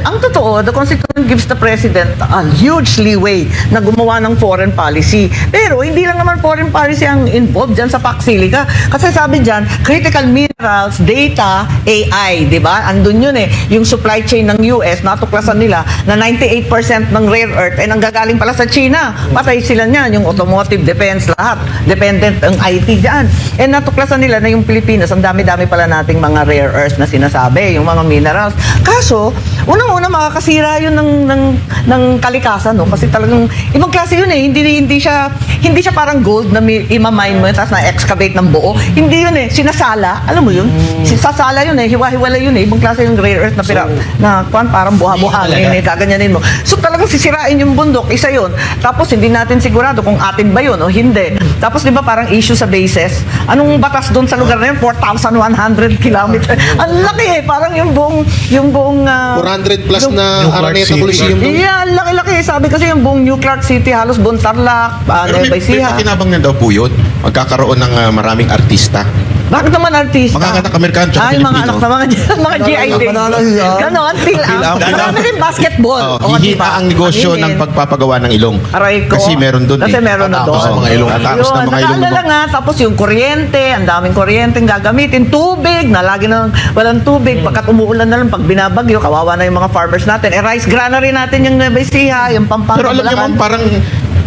Ang totoo, the Constitution gives the President a huge leeway na gumawa ng foreign policy. Pero hindi lang naman foreign policy ang involved dyan sa PAC Silica. Kasi sabi dyan, critical minerals, data, AI, di ba? Andun yun eh. Yung supply chain ng US, natuklasan nila na 98% ng rare earth ay nanggagaling pala sa China. Patay sila niyan, yung automotive, defense, lahat. Dependent ang IT dyan. And natuklasan nila na yung Pilipinas, ang dami-dami pala nating mga rare earth na sinasabi, yung mga minerals. Kaso, unang-una makakasira yun ng kalikasan, no? Kasi talagang ibang klase yun eh. Hindi siya parang gold na imamine mo tapos na-excavate ng buo. Hindi yun eh. Sinasala. Alam mo yun? Sasala yun eh. Hiwa-hiwala yun eh. Ibang klase yung rare earth na parang buha-buhangin eh. Kaganyanin mo. So talagang sisirain yung bundok. Isa yun. Tapos hindi natin sigurado kung atin ba yun o hindi. Tapos di ba parang issue sa bases? Anong batas doon sa lugar na yun? 4,100 kilometers. Ang laki eh. Parang yung buong 400 plus na Araneta Coliseum. Yeah, laki-laki. Sabi kasi yung buong New Clark City, halos buong Tarlac, Pero may Baisiha. pakinabang na daw po yun. Magkakaroon ng maraming artista. Bakit naman artista? Mga anak Amerikano tsaka Ay, mga Pilipino. anak na mga GID. Ganon, PhilAm. Marami rin basketball. O, Hihita diba? ang negosyo Aminin. ng pagpapagawa ng ilong. Aray ko. Kasi meron doon Kasi meron na doon. Tapos mga ilong. Tapos na mga ilong. Nakaalala nga, tapos yung kuryente, ang daming kuryente gagamitin, tubig, na lagi na walang tubig, pagkat umuulan na lang, pag binabagyo, kawawa na yung mga farmers natin. Rice granary natin yung Nueva Ecija, yung Pampanga, Pero alam niyo Bulacan. ma'am, parang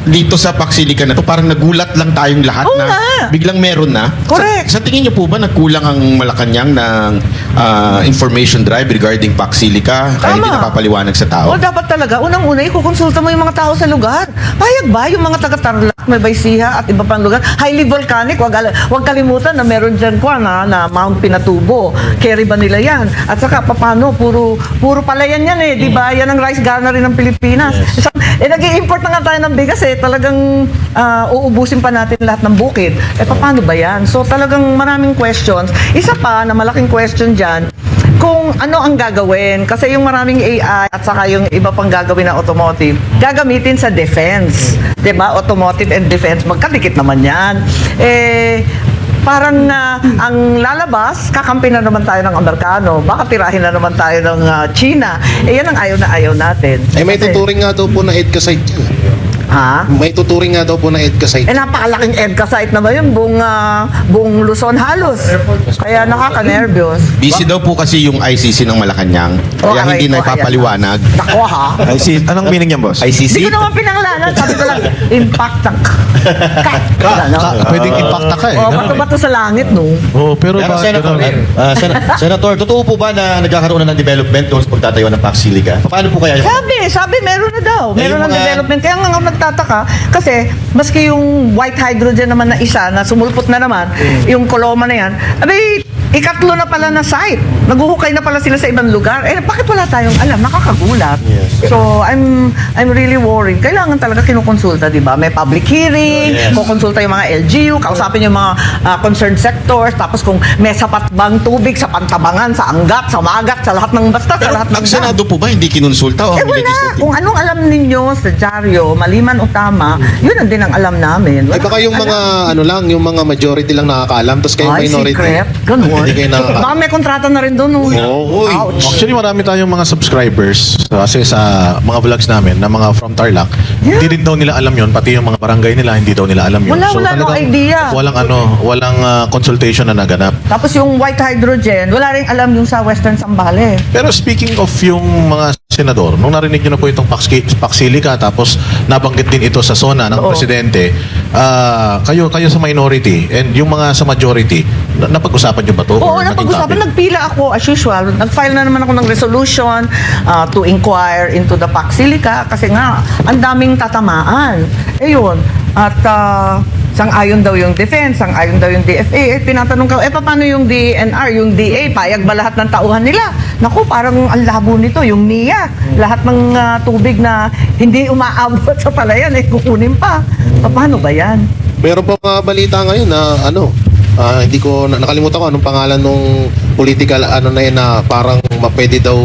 dito sa PAC Silica na to, parang nagulat lang tayong lahat Oo na nga. biglang meron na. Correct. Sa tingin niyo po ba nagkulang ang Malacanang ng information drive regarding PAC Silica kaya hindi Tama. napapaliwanag sa tao? O dapat talaga, unang-una, ikukonsulta mo yung mga tao sa lugar. Payag ba yung mga taga-Tarlac, may Baisiha at iba pang lugar? Highly volcanic, wag kalimutan na meron dyan na Mount Pinatubo. Carry ba nila yan? At saka, paano? Puro palayan yan eh. Di ba? Yan ang rice granary ng Pilipinas. Nag-i-import na nga tayo ng bigas eh. Talagang uubusin pa natin lahat ng bukid. Paano ba yan? So talagang maraming questions. Isa pa na malaking question dyan, kung ano ang gagawin. Kasi yung maraming AI at saka yung iba pang gagawin na automotive, gagamitin sa defense. Diba? Automotive and defense. Magkadikit naman yan. Parang ang lalabas, kakampi na naman tayo ng Amerikano. Baka tirahin na naman tayo ng China. Yan ang ayaw na ayaw natin. May Kasi- tuturing nga daw po na EDCA site yan. Ha? May tuturing nga daw po na EDCA site. Napakalaking EDCA site na ba yun? Buong Luzon halos. Kaya nakaka-nervyos. Busy daw po kasi yung ICC ng Malacanang. Kaya hindi na ipapaliwanag. Nako ha? Ay, anong meaning niyan, boss? ICC? Hindi ko naman pinangalanan. Sabi ko lang, impact ng Pwedeng impacta ka eh. O, Ganun eh. bato-bato sa langit, no? Oh, pero Pero bakit Senator, ganun? Senator, totoo po ba na nagkakaroon na ng development doon sa pagtatayo ng PAC Silica? Paano po kaya yung... Sabi, meron na daw. Meron yung ng mga- development. Kaya nga ako nagtataka, kasi maski yung white hydrogen naman na isa, na sumulpot na naman, yung Coloma na yan, abay, ikatlo na pala na site. Naguhukay na pala sila sa ibang lugar. Bakit wala tayong alam? Nakakagulat. Yes. So, I'm really worried. Kailangan talaga kinukonsulta, di ba? May public hearing, Yes. kukonsulta yung mga LGU, kausapin yung mga concerned sectors, tapos kung may sapat bang tubig sa Pantabangan, sa Angat, sa Magat, sa lahat ng basta, sa Pero lahat ng ang Senado po ba hindi kinonsulta o ang wala. legislative? Kung anong alam ninyo sa dyaryo, maliman o tama, yun ang din ang alam namin. Ay baka yung mga yung mga majority lang nakakaalam tapos kayo minority. Secret. Ganun. Hindi kayo nakakaalam. Baka may kontrata na rin doon. Uy. Ouch. Actually, marami tayong mga subscribers kasi sa mga vlogs namin na mga from Tarlac. Yeah. Hindi rin daw nila alam yun. Pati yung mga barangay nila, hindi daw nila alam yun. Wala talagang no idea. Walang consultation na naganap. Tapos yung white hydrogen, wala rin alam yung sa Western Zambales. Pero speaking of yung mga senador, nung narinig nyo na po itong PAC Silica, tapos nabanggit din ito sa SONA ng Oo. presidente, kayo sa minority and yung mga sa majority, napag-usapan nyo ba to? Oo, Or naging napag-usapan. topic? Nagpila ako, as usual. Nag-file na naman ako ng resolution to inquire into the Pax Silica kasi nga, ang daming tatamaan. Ayun. At sang-ayon daw yung defense, sang-ayon daw yung DFA. Tinatanong ko, paano yung DNR, yung DA? Payag ba lahat ng tauhan nila? Naku, parang ang labo nito, yung NIA. Lahat ng tubig na hindi umaabot sa palayan, kukunin pa. Paano ba yan? Meron pa mga balita ngayon na hindi ko nakalimutan ko anong pangalan nung political na yun na parang pwede daw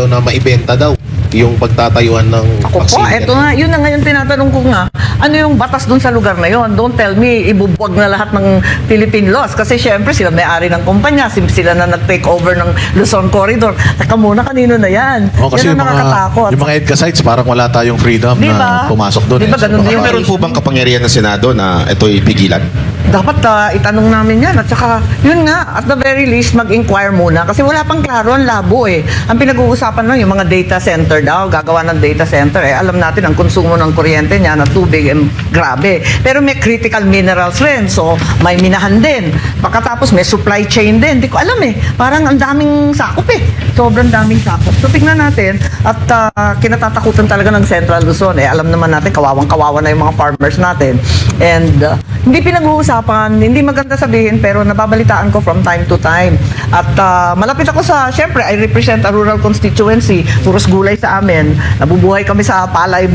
na maibenta daw yung pagtatayuan ng Ako po, vaccine. eto nga, yun na ngayon tinatanong ko nga, ano yung batas dun sa lugar na yon? Don't tell me, ibubuwag na lahat ng Philippine laws. Kasi syempre, sila may-ari ng kumpanya, sila na nag-take over ng Luzon Corridor. Teka muna, kanino na yan? Kasi yan ang nakakatakot. yung mga EDCA sites, parang wala tayong freedom Diba? na pumasok doon. Diba ganun din yung Meron po bang kapangyarihan ng Senado na ito ipigilan? Dapat itanong namin yan. At saka, yun nga, at the very least, mag-inquire muna. Kasi wala pang klaro, ang labo eh. Ang pinag-uusapan lang, yung mga data center daw, gagawa ng data center. Alam natin, ang konsumo ng kuryente niya na tubig, grabe. Pero may critical minerals rin. So, may minahan din. Pagkatapos, may supply chain din. Hindi ko alam eh. Parang ang daming sakop eh. Sobrang daming sakop. So, tignan natin. At kinatatakutan talaga ng Central Luzon. Alam naman natin, kawawang-kawawa na yung mga farmers natin. And hindi pinag-uusapan, hindi maganda sabihin, pero nababalitaan ko from time to time. At malapit ako sa, syempre, I represent a rural constituency. Puros gulay sa amin. Nabubuhay kami sa palay,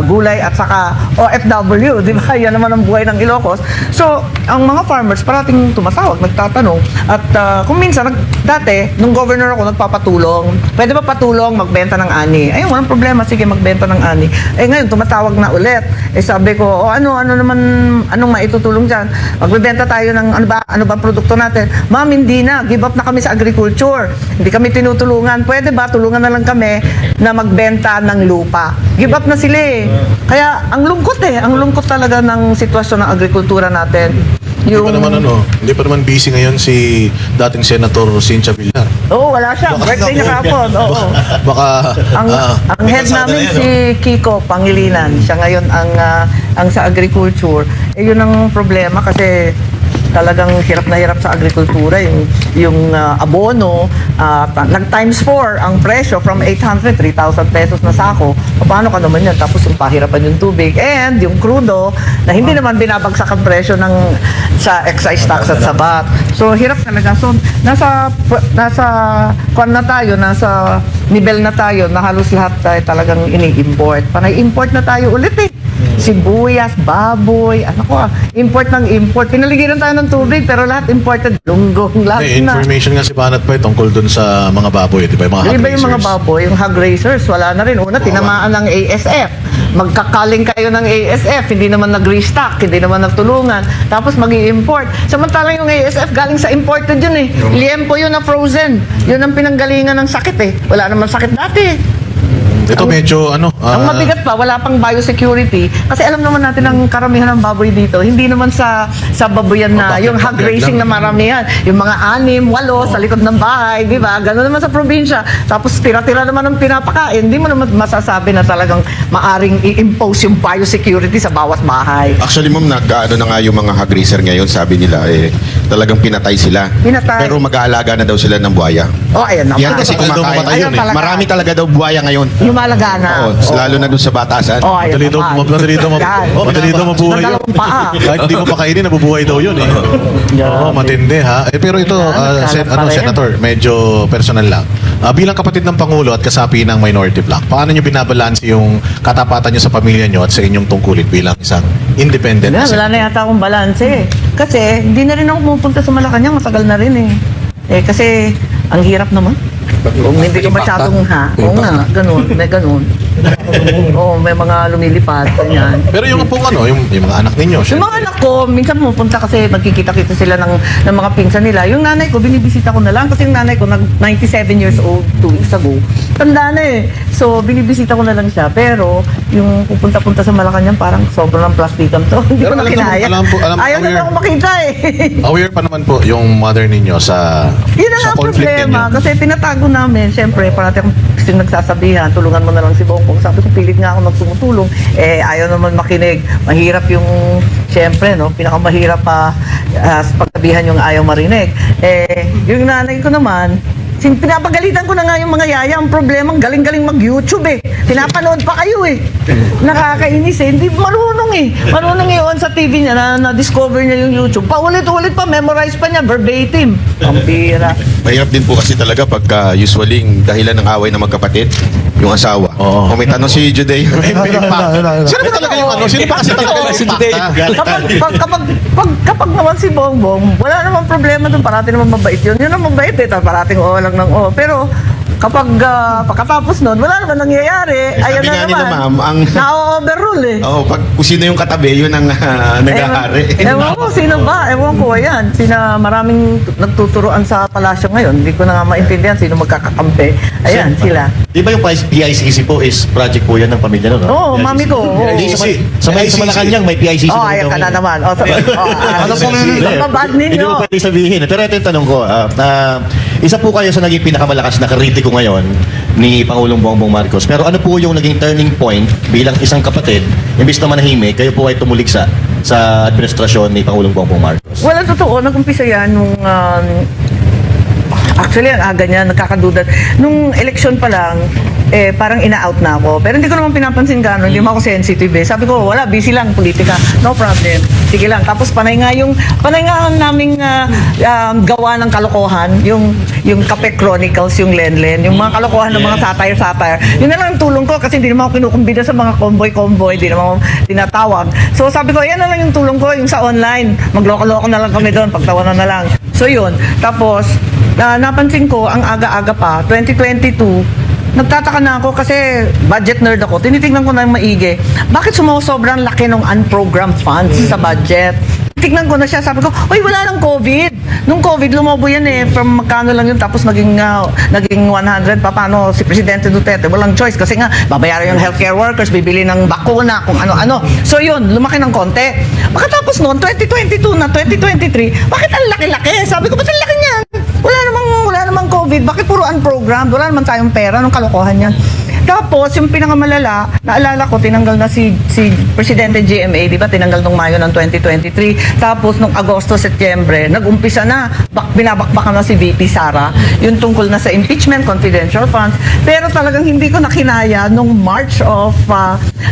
gulay at saka OFW. Di ba? Yan naman ang buhay ng Ilocos. So, ang mga farmers parating tumatawag, nagtatanong. At kung minsan, dati, nung governor ako, nagpapatulong. Pwede ba patulong magbenta ng ani? Ayun, walang problema. Sige, magbenta ng ani. Ngayon, tumatawag na ulit. Sabi ko, anong maitutulong dyan? Magbebenta tayo ng ano ba produkto natin? Ma'am, hindi na. Give up na kami sa agriculture. Hindi kami tinutulungan. Pwede ba? Tulungan na lang kami na magbenta ng lupa. Give up na sila eh. Kaya, ang lungkot eh. Ang lungkot talaga ng sitwasyon ng agrikultura natin. Hindi pa naman busy ngayon si dating Senator Cynthia Villar. Oo, wala siya. Birthday niya kahapon. Oo. Baka Ang head namin si Kiko Pangilinan. Siya ngayon ang sa agriculture. Yun ang problema kasi talagang hirap na hirap sa agrikultura yung abono nag times 4 ang presyo from 800 3,000 pesos na sako. Paano ka naman yan? Tapos yung pahirapan yung tubig and yung crudo na hindi naman binabagsak ang presyo sa excise tax at sa VAT. So hirap talaga. So nasa kwan na tayo, nasa nivel na tayo na halos lahat tayo talagang ini-import. Panay-import na tayo ulit eh. Sibuyas, baboy, import ng import. Pinaligiran tayo ng tubig pero lahat imported. Lunggong, lahat may na. information nga si Banat pa tungkol dun sa mga baboy, di ba? Yung mga hog Di ba yung mga raisers. baboy, yung hog raisers, wala na rin. Una, tinamaan ng ASF. Magkakaling kayo ng ASF, hindi naman nag-restock, hindi naman nagtulungan. Tapos mag-i-import. Samantalang yung ASF galing sa imported yun eh. Liempo yun na frozen. Yun ang pinanggalingan ng sakit eh. Wala naman sakit dati. Ito medyo Ang mabigat pa, wala pang biosecurity. Kasi alam naman natin ang karamihan ng baboy dito, hindi naman sa baboyan na, yung hog raising na maramihan. Yung mga 6, 8 sa likod ng bahay, di ba? Gano'n naman sa probinsya. Tapos tira-tira naman ang pinapakain. Hindi mo naman masasabi na talagang maaring i-impose yung biosecurity sa bawat bahay. Actually, ma'am, nag-ano na nga yung mga hog raiser ngayon, sabi nila, talagang pinatay sila. Pinatay. Pero mag-aalaga na daw sila ng buhaya. Ayan naman. Yan kasi kumakain. Ayun talaga. Marami talaga daw buhaya ngayon. Lumalagana. Oo, lalo na doon sa batasan. Ayun Madali daw mabuhay yun. Dalawang paa. Kahit hindi mo pakainin, nabubuhay daw yun eh. Oo, matindi ha. Pero ito, Senator, medyo personal lang. Bilang kapatid ng Pangulo at kasapi ng minority bloc, paano nyo binabalanse yung katapatan nyo sa pamilya nyo at sa inyong tungkulit bilang isang independent? Wala na yata akong balanse. Kasi hindi na rin ako pupunta sa Malacanang, matagal na rin eh. Kasi ang hirap naman. Kung hindi ka masyadong oo nga, ganun, may ganun. Oo, may mga lumilipad, ganyan. Pero yung pong yung mga anak ninyo, Yung mga anak ko, minsan pupunta kasi magkikita-kita sila ng mga pinsan nila. Yung nanay ko, binibisita ko na lang kasi yung nanay ko, 97 years old 2 weeks ago. Tanda na eh. So, binibisita ko na lang siya. Pero, yung pupunta-punta sa Malacanang, parang sobrang plastikan to. Hindi Pero ko na alam naman- kinaya. alam- Ayaw na aware- ako makita eh. Aware pa naman po yung mother ninyo sa Yun na sa nga ang conflict problema. ninyo. Kasi tinatago namin, syempre, parati akong nagsasabihan, tulungan mo na lang si Bongbong. Sabi ko, pilit nga ako nagtumutulong. Eh, ayaw naman makinig. Mahirap yung, syempre, no, pinakamahirap pa pagsabihan yung ayaw marinig. Eh, yung nanay ko naman, pinapagalitan ko na nga yung mga yaya. Ang problema, ang galing-galing mag-YouTube eh. Pinapanood pa kayo eh. Nakakainis eh. Hindi marunong eh. Marunong yun sa TV niya na-discover niya yung YouTube. Paulit-ulit pa, memorize pa niya, verbatim. Ang bira. Mahirap din po kasi talaga pagka usually dahilan ng away ng magkapatid, yung asawa. Oo. Kung may tanong si Juday, Sino ba talaga yung ano? Sino ba kasi talaga yung impacta? Kapag naman si Bongbong, wala namang problema doon. Parati naman mabait yun. Yun ang mabait eh. Parating oo lang ng oo. Pero kapag pagkatapos nun, wala naman nangyayari. Sabi Ayan na nga nila, naman. ma'am, ang- Na-overrule eh. Oo, pag kung sino yung katabi, yun ang nag-ahari. Ewan ko, sino ba? Ewan ko, ayan. Maraming nagtuturoan sa palasyo ngayon. Hindi ko na nga maintindihan sino magkakakampi. Ayan, sila. Di ba yung PICC po is project po yan ng pamilya, no? Oo, PICC. mami ko. oo. Hindi, sa Malacanang may PICC. Oh, ayan ka na naman. Oh, sabi. Ano pong babad Hindi ninyo? mo pwede sabihin. Pero ito yung tanong ko. Isa po kayo sa naging pinakamalakas na kritiko ngayon ni Pangulong Bongbong Marcos. Pero ano po yung naging turning point bilang isang kapatid, imbis na manahimik, kayo po ay tumuligsa sa administrasyon ni Pangulong Bongbong Marcos? Wala, totoo. Nag-umpisa yan nung... actually, ang aga niya, nagkakaduda. Nung election pa lang, parang ina-out na ako. Pero hindi ko naman pinapansin gano'n. Hindi mo ako sensitive eh. Sabi ko, wala, busy lang, politika. No problem. Sige lang. Tapos panay nga ang naming gawa ng kalokohan. Yung Kape Chronicles, yung Lenlen. Yung mga kalokohan ng mga satire. Yun na lang ang tulong ko kasi hindi naman ako kinukumbida sa mga convoy. Hindi naman ako tinatawag. So sabi ko, yan na lang yung tulong ko, yung sa online. Magloko-loko na lang kami doon, pagtawanan na lang. So yun. Tapos, napansin ko, ang aga-aga pa, 2022, nagtataka na ako kasi budget nerd ako. Tinitingnan ko na yung maigi. Bakit sumusobrang laki ng unprogrammed funds sa budget? Tignan ko na siya, sabi ko, uy, wala nang COVID. Nung COVID, lumobo yan eh. From magkano lang yun, tapos naging 100 pa. Paano si Presidente Duterte? Walang choice kasi nga, babayaran yung healthcare workers, bibili ng bakuna, kung ano-ano. So yun, lumaki ng konti. Pagkatapos noon, 2022 na 2023, bakit ang laki-laki? Sabi ko, ba't ang laki niyan? Wala namang COVID. Bakit puro unprogrammed? Wala naman tayong pera. Anong kalokohan yan? Tapos, yung pinakamalala, naalala ko, tinanggal na si Presidente GMA, di ba? Tinanggal nung Mayo ng 2023. Tapos, nung Agosto, Setyembre, nag-umpisa na, binabakbakan na si VP Sara, yung tungkol na sa impeachment, confidential funds. Pero talagang hindi ko nakinaya nung March 11,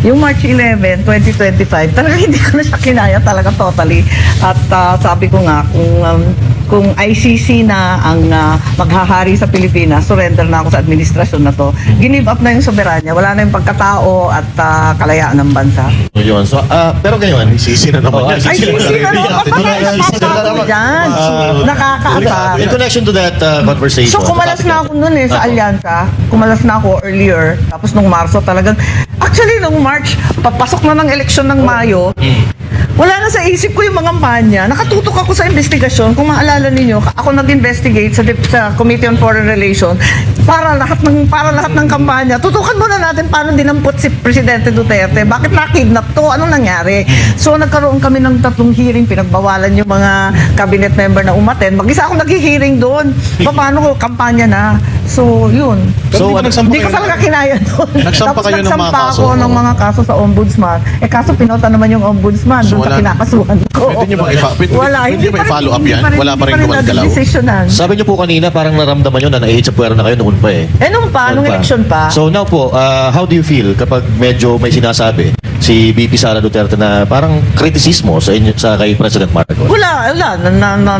2025. Talagang hindi ko na siya kinaya talaga totally. At sabi ko nga, kung ICC na ang maghahari sa Pilipinas, surrender na ako sa administrasyon na to. Give up na yung soberanya, wala na yung pagkatao at kalayaan ng bansa. Yun. So, pero ngayon, Sisi na naman yan. Ay, sisi na naman. Diyan. Nakakaasar. in connection to that conversation. So, kumalas na ako noon sa Alyansa. Kumalas na ako earlier. Tapos nung Marso talagang, actually nung March, papasok na ng eleksyon ng Mayo, wala na sa isip ko yung mga kampanya. Nakatutok ako sa investigasyon. Kung maalala ninyo, ako nag-investigate sa Committee on Foreign Relations para lahat ng kampanya. Tutukan muna natin paano dinampot si Presidente Duterte. Bakit na-kidnap to? Anong nangyari? So nagkaroon kami ng 3 hearing. Pinagbawalan yung mga cabinet member na umaten. Mag-isa ako nag-hearing doon. Paano ko kampanya na? So yun. So, Hindi ko talaga kinaya doon. Nagsampa Tapos kayo ng mga nagsampa kaso? ako ng mga kaso sa ombudsman. Kaso pinota naman yung ombudsman So, doon sa wala- kinakasuhan ko. Pwede nyo bang i-follow up yan? Wala pa rin gumagalaw? Desisyonan. Sabi niyo po kanina, parang naramdaman niyo na naihit sa puwera na kayo noon pa eh. Nung Noon election pa. So now po, how do you feel kapag medyo may sinasabi si VP Sara Duterte na parang kritisismo sa kay President Marcos? Wala.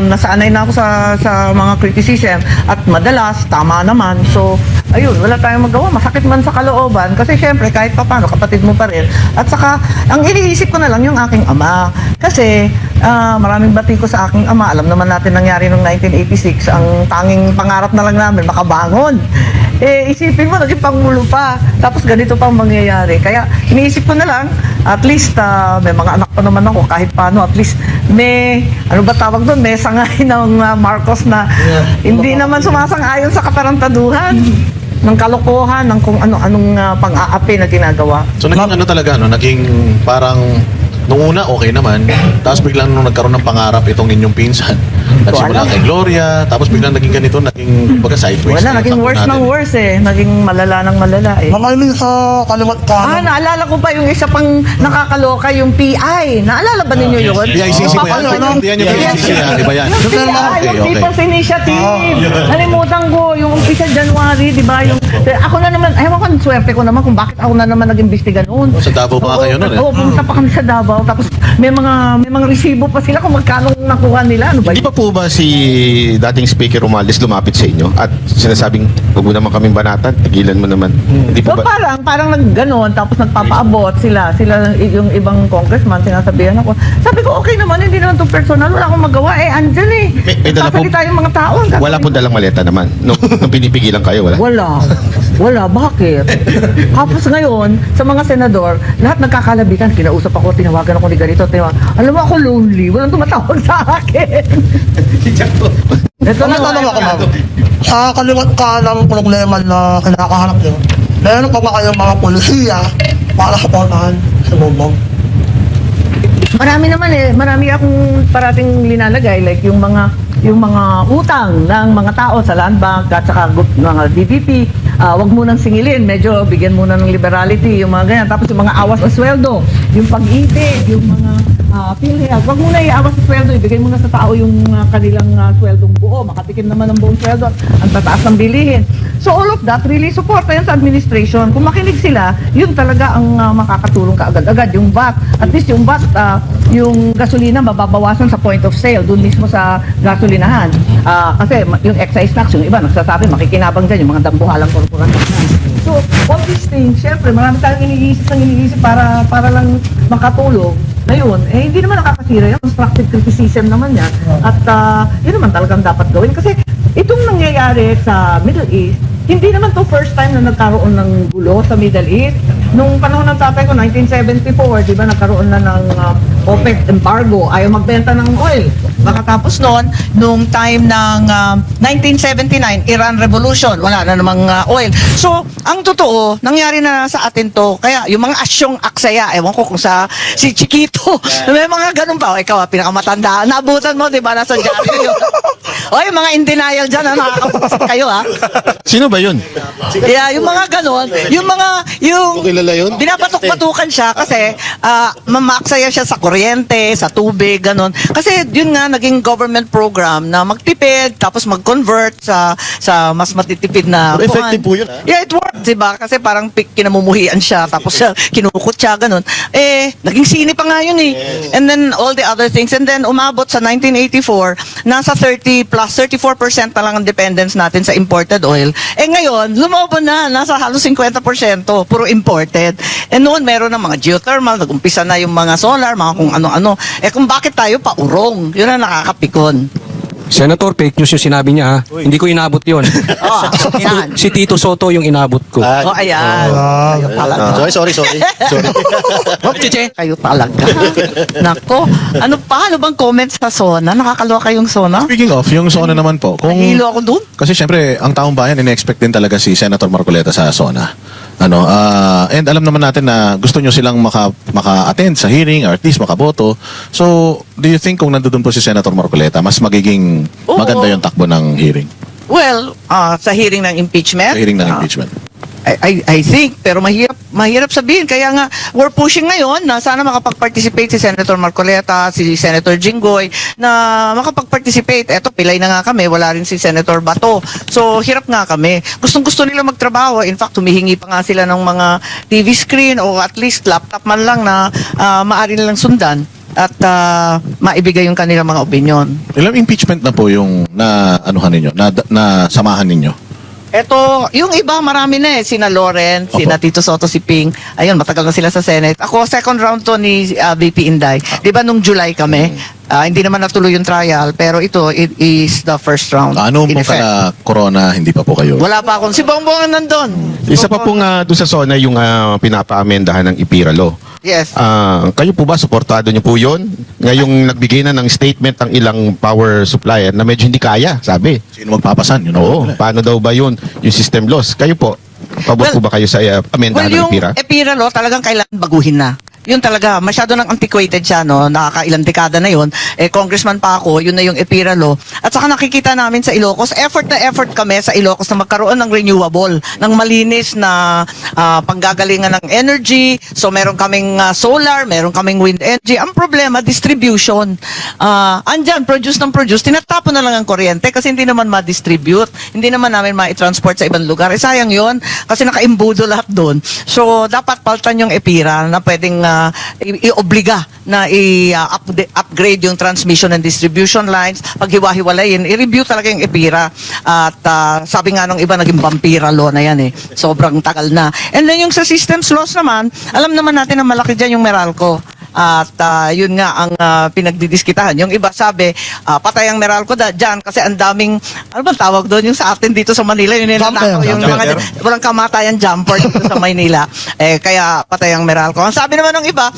Nasanay na ako sa mga criticism at madalas, tama naman. So, ayun, wala tayong magawa. Masakit man sa kalooban kasi syempre, kahit paano, kapatid mo pa rin. At saka, ang iniisip ko na lang yung aking ama. Kasi, maraming bati ko sa aking ama. Alam naman natin nangyari noong 1986. Ang tanging pangarap na lang namin, makabangon. Isipin mo, naging pangulo pa. Tapos ganito pang mangyayari. Kaya, iniisip ko na lang, at least, may mga anak pa naman ako, kahit paano, at least, may, ano ba tawag doon, may sangay ng Marcos na hindi naman sumasang-ayon sa katarantaduhan. ng kalokohan, ng kung ano-anong pang-aapi na ginagawa. So naging ano talaga, no? Naging parang nung una okay naman, tapos biglang nung nagkaroon ng pangarap itong inyong pinsan, nagsimula kay Gloria, tapos biglang naging ganito, naging baga sideways. Wala, na yung naging takbo worse natin. ng worse eh. Naging malala ng malala eh. Makainin sa kaliwat kanan. Naalala ko pa yung isa pang nakakaloka, yung PI. Naalala ba ninyo yun? PICC ba yan? Yan yung PICC yan, di ba yan? Yung PI, yung People's Initiative. Nalimutan ko, yung umpisa January, di ba? Yung, ako na naman, ayaw ko, swerte ko naman kung bakit ako na naman nag-imbestiga noon. Sa Davao pa kayo nun eh. Oo, pumunta pa kami sa Davao. Tapos may mga resibo pa sila kung magkano nakuha nila. Ano ba Hindi yun? pa po ba si dating Speaker Romualdez lumapit sa inyo at sinasabing, huwag mo naman kaming banatan, tigilan mo naman. Hindi So po ba? parang nagganon, tapos nagpapaabot sila yung ibang congressman, sinasabihan ako. Sabi ko, okay naman, hindi naman itong personal, wala akong magawa. Andyan eh. May dala po- Nagsasalita yung mga tao. Wala po dalang maleta naman. Nung pinipigilan kayo, wala? Wala, bakit? Tapos ngayon, sa mga senador, lahat nagkakalabitan. Kinausap ako, tinawagan ako ni ganito, alam mo ako lonely, walang tumatawag sa akin. Ito na Tanong ako, ma'am. Sa kaliwat kanan problema na kinakaharap nyo, meron pa ba kayong mga polisiya para supportahan sa bumbong? Marami naman marami akong parating linalagay, like yung mga utang ng mga tao sa land bank at saka mga DBP, wag mo nang singilin, medyo bigyan muna ng liberality, yung mga ganyan. Tapos yung mga awas sa sweldo, yung pag-ibig, yung mga PhilHealth, wag mo na iawas sa sweldo, ibigay mo na sa tao yung kanilang sweldong buo, makatikim naman ng buong sweldo at ang tataas ng bilihin. So all of that really support yan sa administration. Kung makinig sila, yun talaga ang makakatulong kaagad-agad. Yung VAT, at least yung VAT, yung gasolina mababawasan sa point of sale, dun mismo sa gasolinahan. Kasi yung excise tax, yung iba nagsasabi, makikinabang dyan, yung mga dambuhalang korporasyon. So, all these things, syempre, marami tayong iniisip para lang makatulong. Ngayon, hindi naman nakakasira yan. Constructive criticism naman yan. At yun naman talagang dapat gawin. Kasi itong nangyayari sa Middle East, hindi naman to first time na nagkaroon ng gulo sa Middle East. Nung panahon ng tatay ko, 1974, di ba, nagkaroon na ng OPEC embargo. Ayaw magbenta ng oil. Makatapos noon, nung time ng 1979, Iran Revolution, wala na namang oil. So, ang totoo, nangyari na sa atin to. Kaya yung mga asyong aksaya, ewan ko kung si Chiquito, may mga ganun pa. Ikaw, pinakamatanda. Naabutan mo, di ba, nasa diary yun. Oy, mga in denial dyan, nakakapasok kayo, ha? Sino ba yun? Yeah, yung mga ganon, yung Kilala yun? binabatok-batukan siya kasi mamaksaya siya sa kuryente, sa tubig, ganon. Kasi yun nga, naging government program na magtipid, tapos mag-convert sa mas matitipid na Pero effective po yun, ha? Yeah, it worked, diba? Kasi parang kinamumuhian siya, tapos kinukot siya, ganon. Naging sine pa nga yun eh. And then all the other things. And then umabot sa 1984, nasa 34% na lang ang dependence natin sa imported oil. Ngayon, lumobo na, nasa halos 50%, puro imported. Noon, meron na mga geothermal, nag-umpisa na yung mga solar, mga kung ano-ano. Kung bakit tayo paurong, yun ang nakakapikon. Senator, fake news yung sinabi niya ha. Hindi ko inabot yun. Yan. Si Tito Soto yung inabot ko. Ayan. Kayo talaga. Sorry. Hop, chiche. Kayo talaga. Nako. Ano bang comments sa SONA? Nakakaloka yung SONA? Speaking of, yung SONA naman po, Nahilo ako dun. kasi syempre, ang taong bayan, ine-expect din talaga si Senator Marcoleta sa SONA. And alam naman natin na gusto nyo silang maka-attend sa hearing or at least makaboto. So, do you think kung nandoon po si Senator Marcoleta, mas magiging Oo. maganda yung takbo ng hearing? Well, sa hearing ng impeachment. Sa hearing ng impeachment. I think, pero mahirap sabihin. Kaya nga, we're pushing ngayon na sana makapag-participate si Senator Marcoleta, si Senator Jinggoy, na makapag-participate. Eto, pilay na nga kami, wala rin si Senator Bato. So, hirap nga kami. Gustong-gusto nila magtrabaho. In fact, humihingi pa nga sila ng mga TV screen o at least laptop man lang na maaari nilang sundan at maibigay yung kanilang mga opinion. Ilang impeachment na po yung na-anuhan ninyo, na samahan ninyo? Eto, yung iba marami na sina Loren, sina Tito Soto, si Ping. Ayun, matagal na sila sa Senate. Ako, second round to ni VP Inday. Di ba nung July kami? Hindi naman natuloy yung trial, pero ito, it is the first round. Ano in po effect. kala corona, hindi pa po kayo? Wala pa akong, si Bongbong nandun. Isa pa pong doon sa SONA yung pinapaamendahan ng IPIRA law. Yes. Kayo po ba, suportado niyo po yun? Ngayong nagbigay na ng statement ang ilang power supplier na medyo hindi kaya, sabi. Sino magpapasan? Yun Oo, paano daw ba yun? Yung system loss. Kayo po, pabor po ba kayo sa amendahan ng yung IPIRA? EPIRA law talagang kailangan baguhin na. Yun talaga, masyado nang antiquated siya, no? Nakakailang dekada na yun. Congressman pa ako, yun na yung EPIRA law. At saka nakikita namin sa Ilocos, effort na effort kami sa Ilocos na magkaroon ng renewable, ng malinis na panggagalingan ng energy. So meron kaming solar, meron kaming wind energy. Ang problema, distribution. Andyan, produce ng produce, tinatapon na lang ang kuryente kasi hindi naman ma-distribute. Hindi naman namin ma-transport sa ibang lugar. Sayang yun, kasi nakaimbudo lahat doon. So dapat paltan yung EPIRA na pwedeng i-obliga na i-upgrade yung transmission and distribution lines, paghiwa-hiwalayin, i-review talaga yung EPIRA. At sabi nga nung iba, naging vampira law na yan eh. Sobrang tagal na. And then yung sa systems laws naman, alam naman natin na malaki dyan yung Meralco. At yun nga ang pinagdidiskitahan. Yung iba sabi, patay ang Meralco dyan kasi ang daming, ano bang tawag doon? Yung sa atin dito sa Manila, yun nilalakaw, yung mga walang kamatayan jumper dito sa Maynila. Kaya patay ang Meralco. Ang sabi naman ng iba,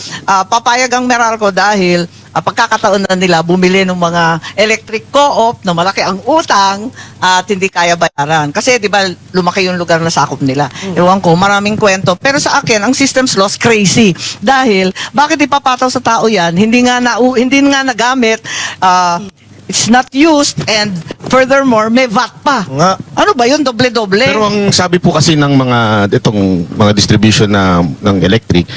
papayag ang Meralco dahil pagkakataon na nila bumili ng mga electric co-op na malaki ang utang at hindi kaya bayaran. Kasi di ba lumaki yung lugar na sakop nila. Ewan ko, maraming kwento. Pero sa akin, ang systems loss crazy. Dahil, bakit ipapataw sa tao yan? Hindi nga nagamit. It's not used and furthermore, may VAT pa. Nga. Ano ba yun? Doble-doble. Pero ang sabi po kasi ng itong mga distribution ng electric,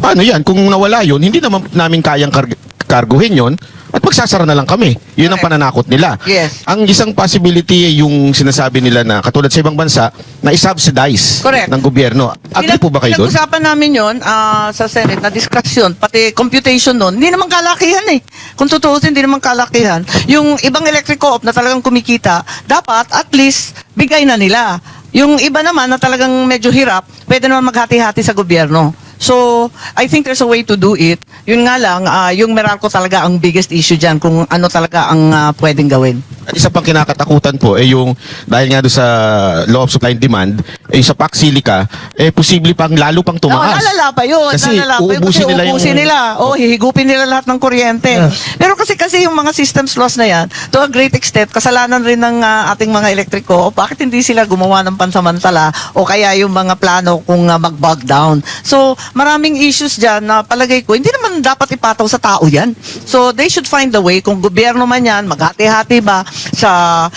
paano yan? Kung nawala yun, hindi naman namin kayang karguhin yun at magsasara na lang kami. Yun ang pananakot nila. Yes. Ang isang possibility yung sinasabi nila na katulad sa ibang bansa na i-subsidize Correct. ng gobyerno. Agree po ba kayo doon? Pinag-usapan namin yun sa Senate na discussion, pati computation nun. Hindi naman kalakihan eh. Kung tutuusin, hindi naman kalakihan. Yung ibang electric co-op na talagang kumikita, dapat at least bigay na nila. Yung iba naman na talagang medyo hirap, pwede naman maghati-hati sa gobyerno. So, I think there's a way to do it. Yun nga lang, yung Meralco talaga ang biggest issue dyan kung ano talaga ang pwedeng gawin. At isa pang kinakatakutan po yung dahil nga doon sa law of supply and demand, sa PAC Silica, posible pang lalo pang tumaas. Lalala pa yun. Kasi uubusin nila. Hihigupin nila lahat ng kuryente. Pero kasi yung mga systems loss na yan, to a great extent, kasalanan rin ng ating mga elektriko, bakit hindi sila gumawa ng pansamantala o kaya yung mga plano kung mag-bog down. So, maraming issues dyan na palagay ko, hindi naman dapat ipataw sa tao yan. So, they should find a way, kung gobyerno man yan, maghati-hati ba sa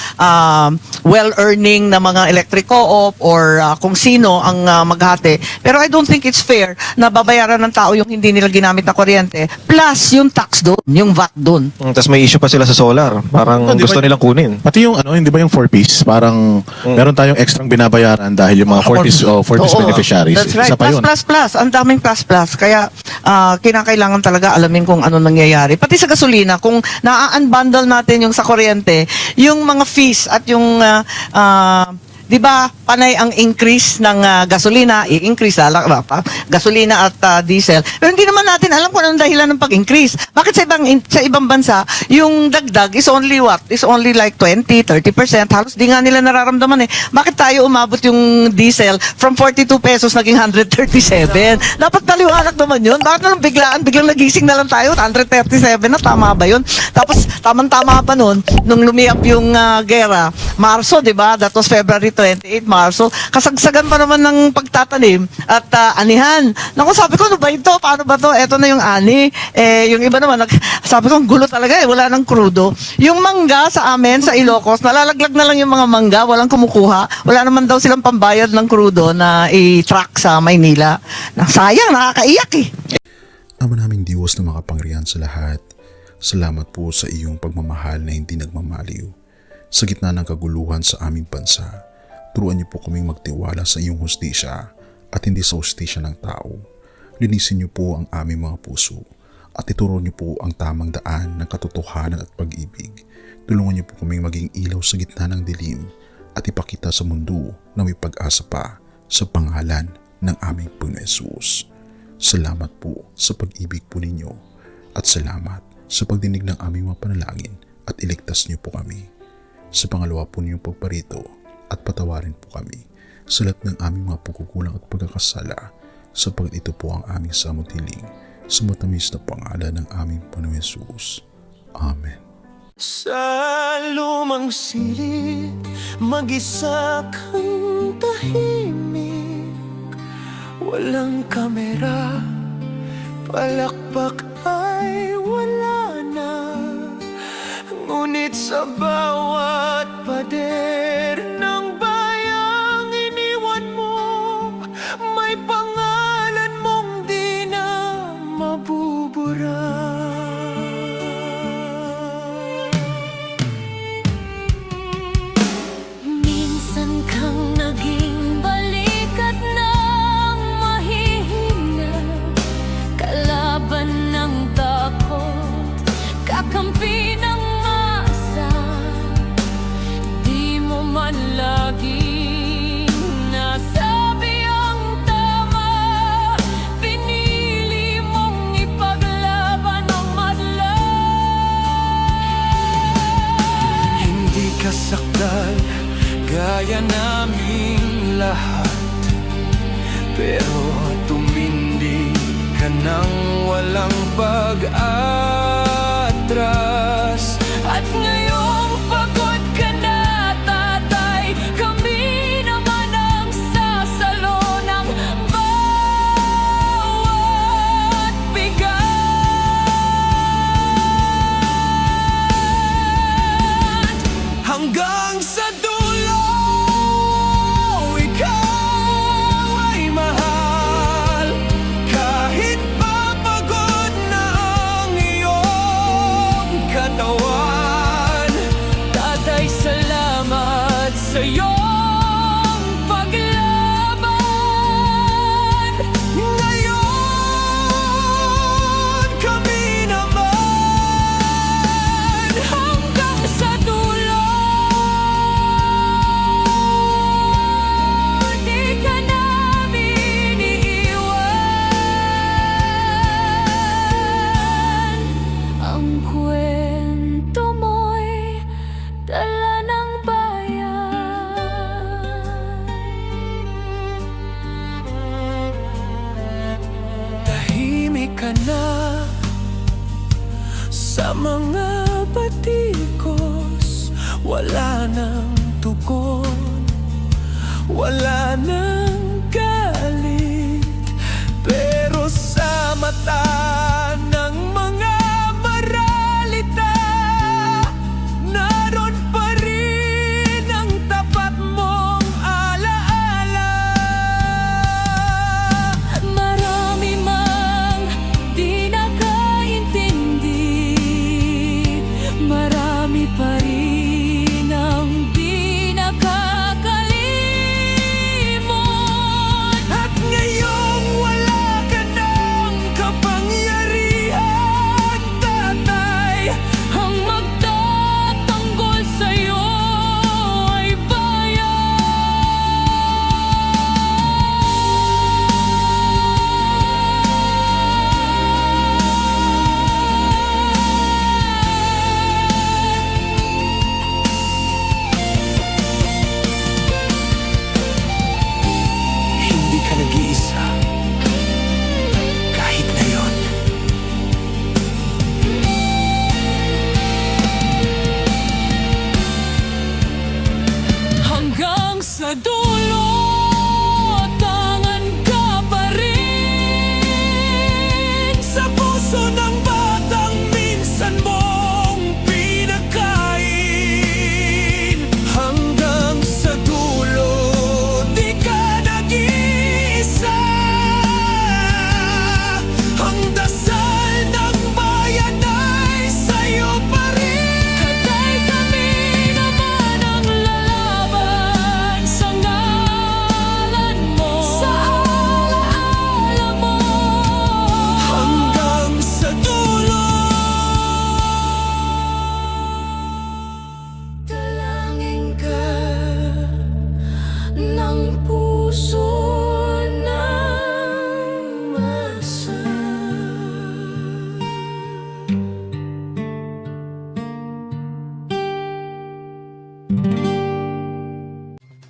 well-earning na mga electric co-op or kung sino ang maghati. Pero I don't think it's fair na babayaran ng tao yung hindi nila ginamit na kuryente plus yung tax doon, yung VAT doon. Tapos may issue pa sila sa solar. Parang gusto nilang kunin. Pati yung hindi ba yung 4Ps? Parang meron tayong extrang binabayaran dahil yung mga 4Ps beneficiaries. That's right. Isa pa yun. Plus. Ang daming plus. Kaya kinakailangan talaga alamin kung ano nangyayari. Pati sa gasolina, kung na-unbundle natin yung sa kuryente, yung mga fees at yung di ba panay ang increase ng gasolina, i-increase gasolina at diesel. Pero hindi naman natin alam kung anong dahilan ng pag-increase. Bakit sa ibang bansa, yung dagdag is only what? Is only like 20-30%. Halos di nga nila nararamdaman eh. Bakit tayo umabot yung diesel from 42 pesos naging 137? Dapat paliwanag naman yun. Bakit naman biglang nagising na lang tayo 137 na, tama ba yun? Tapos tamang-tama pa nun nung lumiyap yung gera, Marso, di ba? That was February 28, Marso. Kasagsagan pa naman ng pagtatanim at anihan. Naku, sabi ko, ano ba ito? Paano ba to? Eto na yung ani. Yung iba naman, sabi ko, ang gulo talaga eh. Wala nang krudo. Yung mangga sa amin, sa Ilocos, nalalaglag na lang yung mga mangga. Walang kumukuha. Wala naman daw silang pambayad ng krudo na i-truck sa Maynila. Sayang, nakakaiyak eh. Ama naming Diyos na makapangyarihan sa lahat, salamat po sa iyong pagmamahal na hindi nagmamaliw. Sa gitna ng kaguluhan sa aming bansa, turuan niyo po kaming magtiwala sa iyong hustisya at hindi sa hustisya ng tao. Linisin niyo po ang aming mga puso at ituro niyo po ang tamang daan ng katotohanan at pag-ibig. Tulungan niyo po kaming maging ilaw sa gitna ng dilim at ipakita sa mundo na may pag-asa pa sa pangalan ng aming Panginoon Jesus. Salamat po sa pag-ibig po ninyo at salamat sa pagdinig ng aming mga panalangin at iligtas niyo po kami. Sa pangalawa po niyong pagparito at patawarin po kami sa lahat ng aming mga pagkukulang at pagkakasala, sapagkat ito po ang aming samot-hiling sa matamis na pangalan ng aming Panginoong Hesus. Amen. Sa lumang silid, mag-isa kang tahimik. Walang kamera, palakpak ay wala na. Ngunit sa bawat pader ng bayang iniwan mo, may pangalan mong di na mabubura. Minsan kang naging balikat ng mahihina, kalaban ng takot, kakampi ng masa. Di mo man laging nasabi ang tama, pinili mong ipaglaban ang madla. Hindi ka sakdal gaya naming lahat, pero tumindi ka nang walang pag-atras. At ngayong pagod ka na, tatay, kami naman ang sasalo ng bawat bigat. Hanggang sa dulo, ikaw ay mahal. Kahit papagod na ang iyong katawan, tatay, salamat sa iyong paglaban. Ngayon, kami naman hanggang sa dulo. Di ka namin iiwan. Ang kwento mo'y dala ng bayan. Tahimik ka na sa mga batikos, wala nang tugon, wala nang galit, pero sa mata ng mga maralita, naroon pa rin ang tapat mong alaala. Marami mang di nakaintindi, marami pa rin ang di nakakalinaw.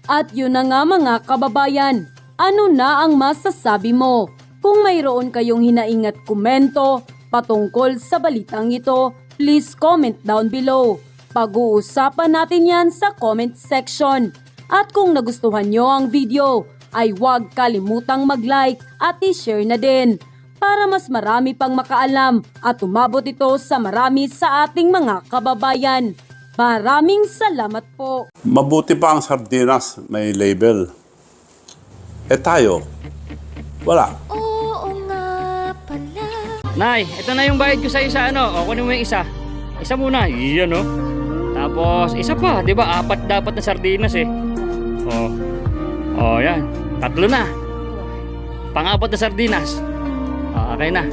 At yun na nga mga kababayan, ano na ang masasabi mo? Kung mayroon kayong hinaing at komento patungkol sa balitang ito, please comment down below. Pag-uusapan natin yan sa comment section. At kung nagustuhan nyo ang video, ay huwag kalimutang mag-like at i-share na din para mas marami pang makaalam at umabot ito sa marami sa ating mga kababayan. Maraming salamat po. Mabuti pa ang sardinas, may label. Eh tayo, wala. Nay, ito na yung bayad ko sa isa, ano? O, kunin mo yung isa. Isa muna, iyan, no? Tapos, isa pa, di ba? 4 dapat na sardinas, eh. O, yan. 3 na. Pang-4 na sardinas. Okay na.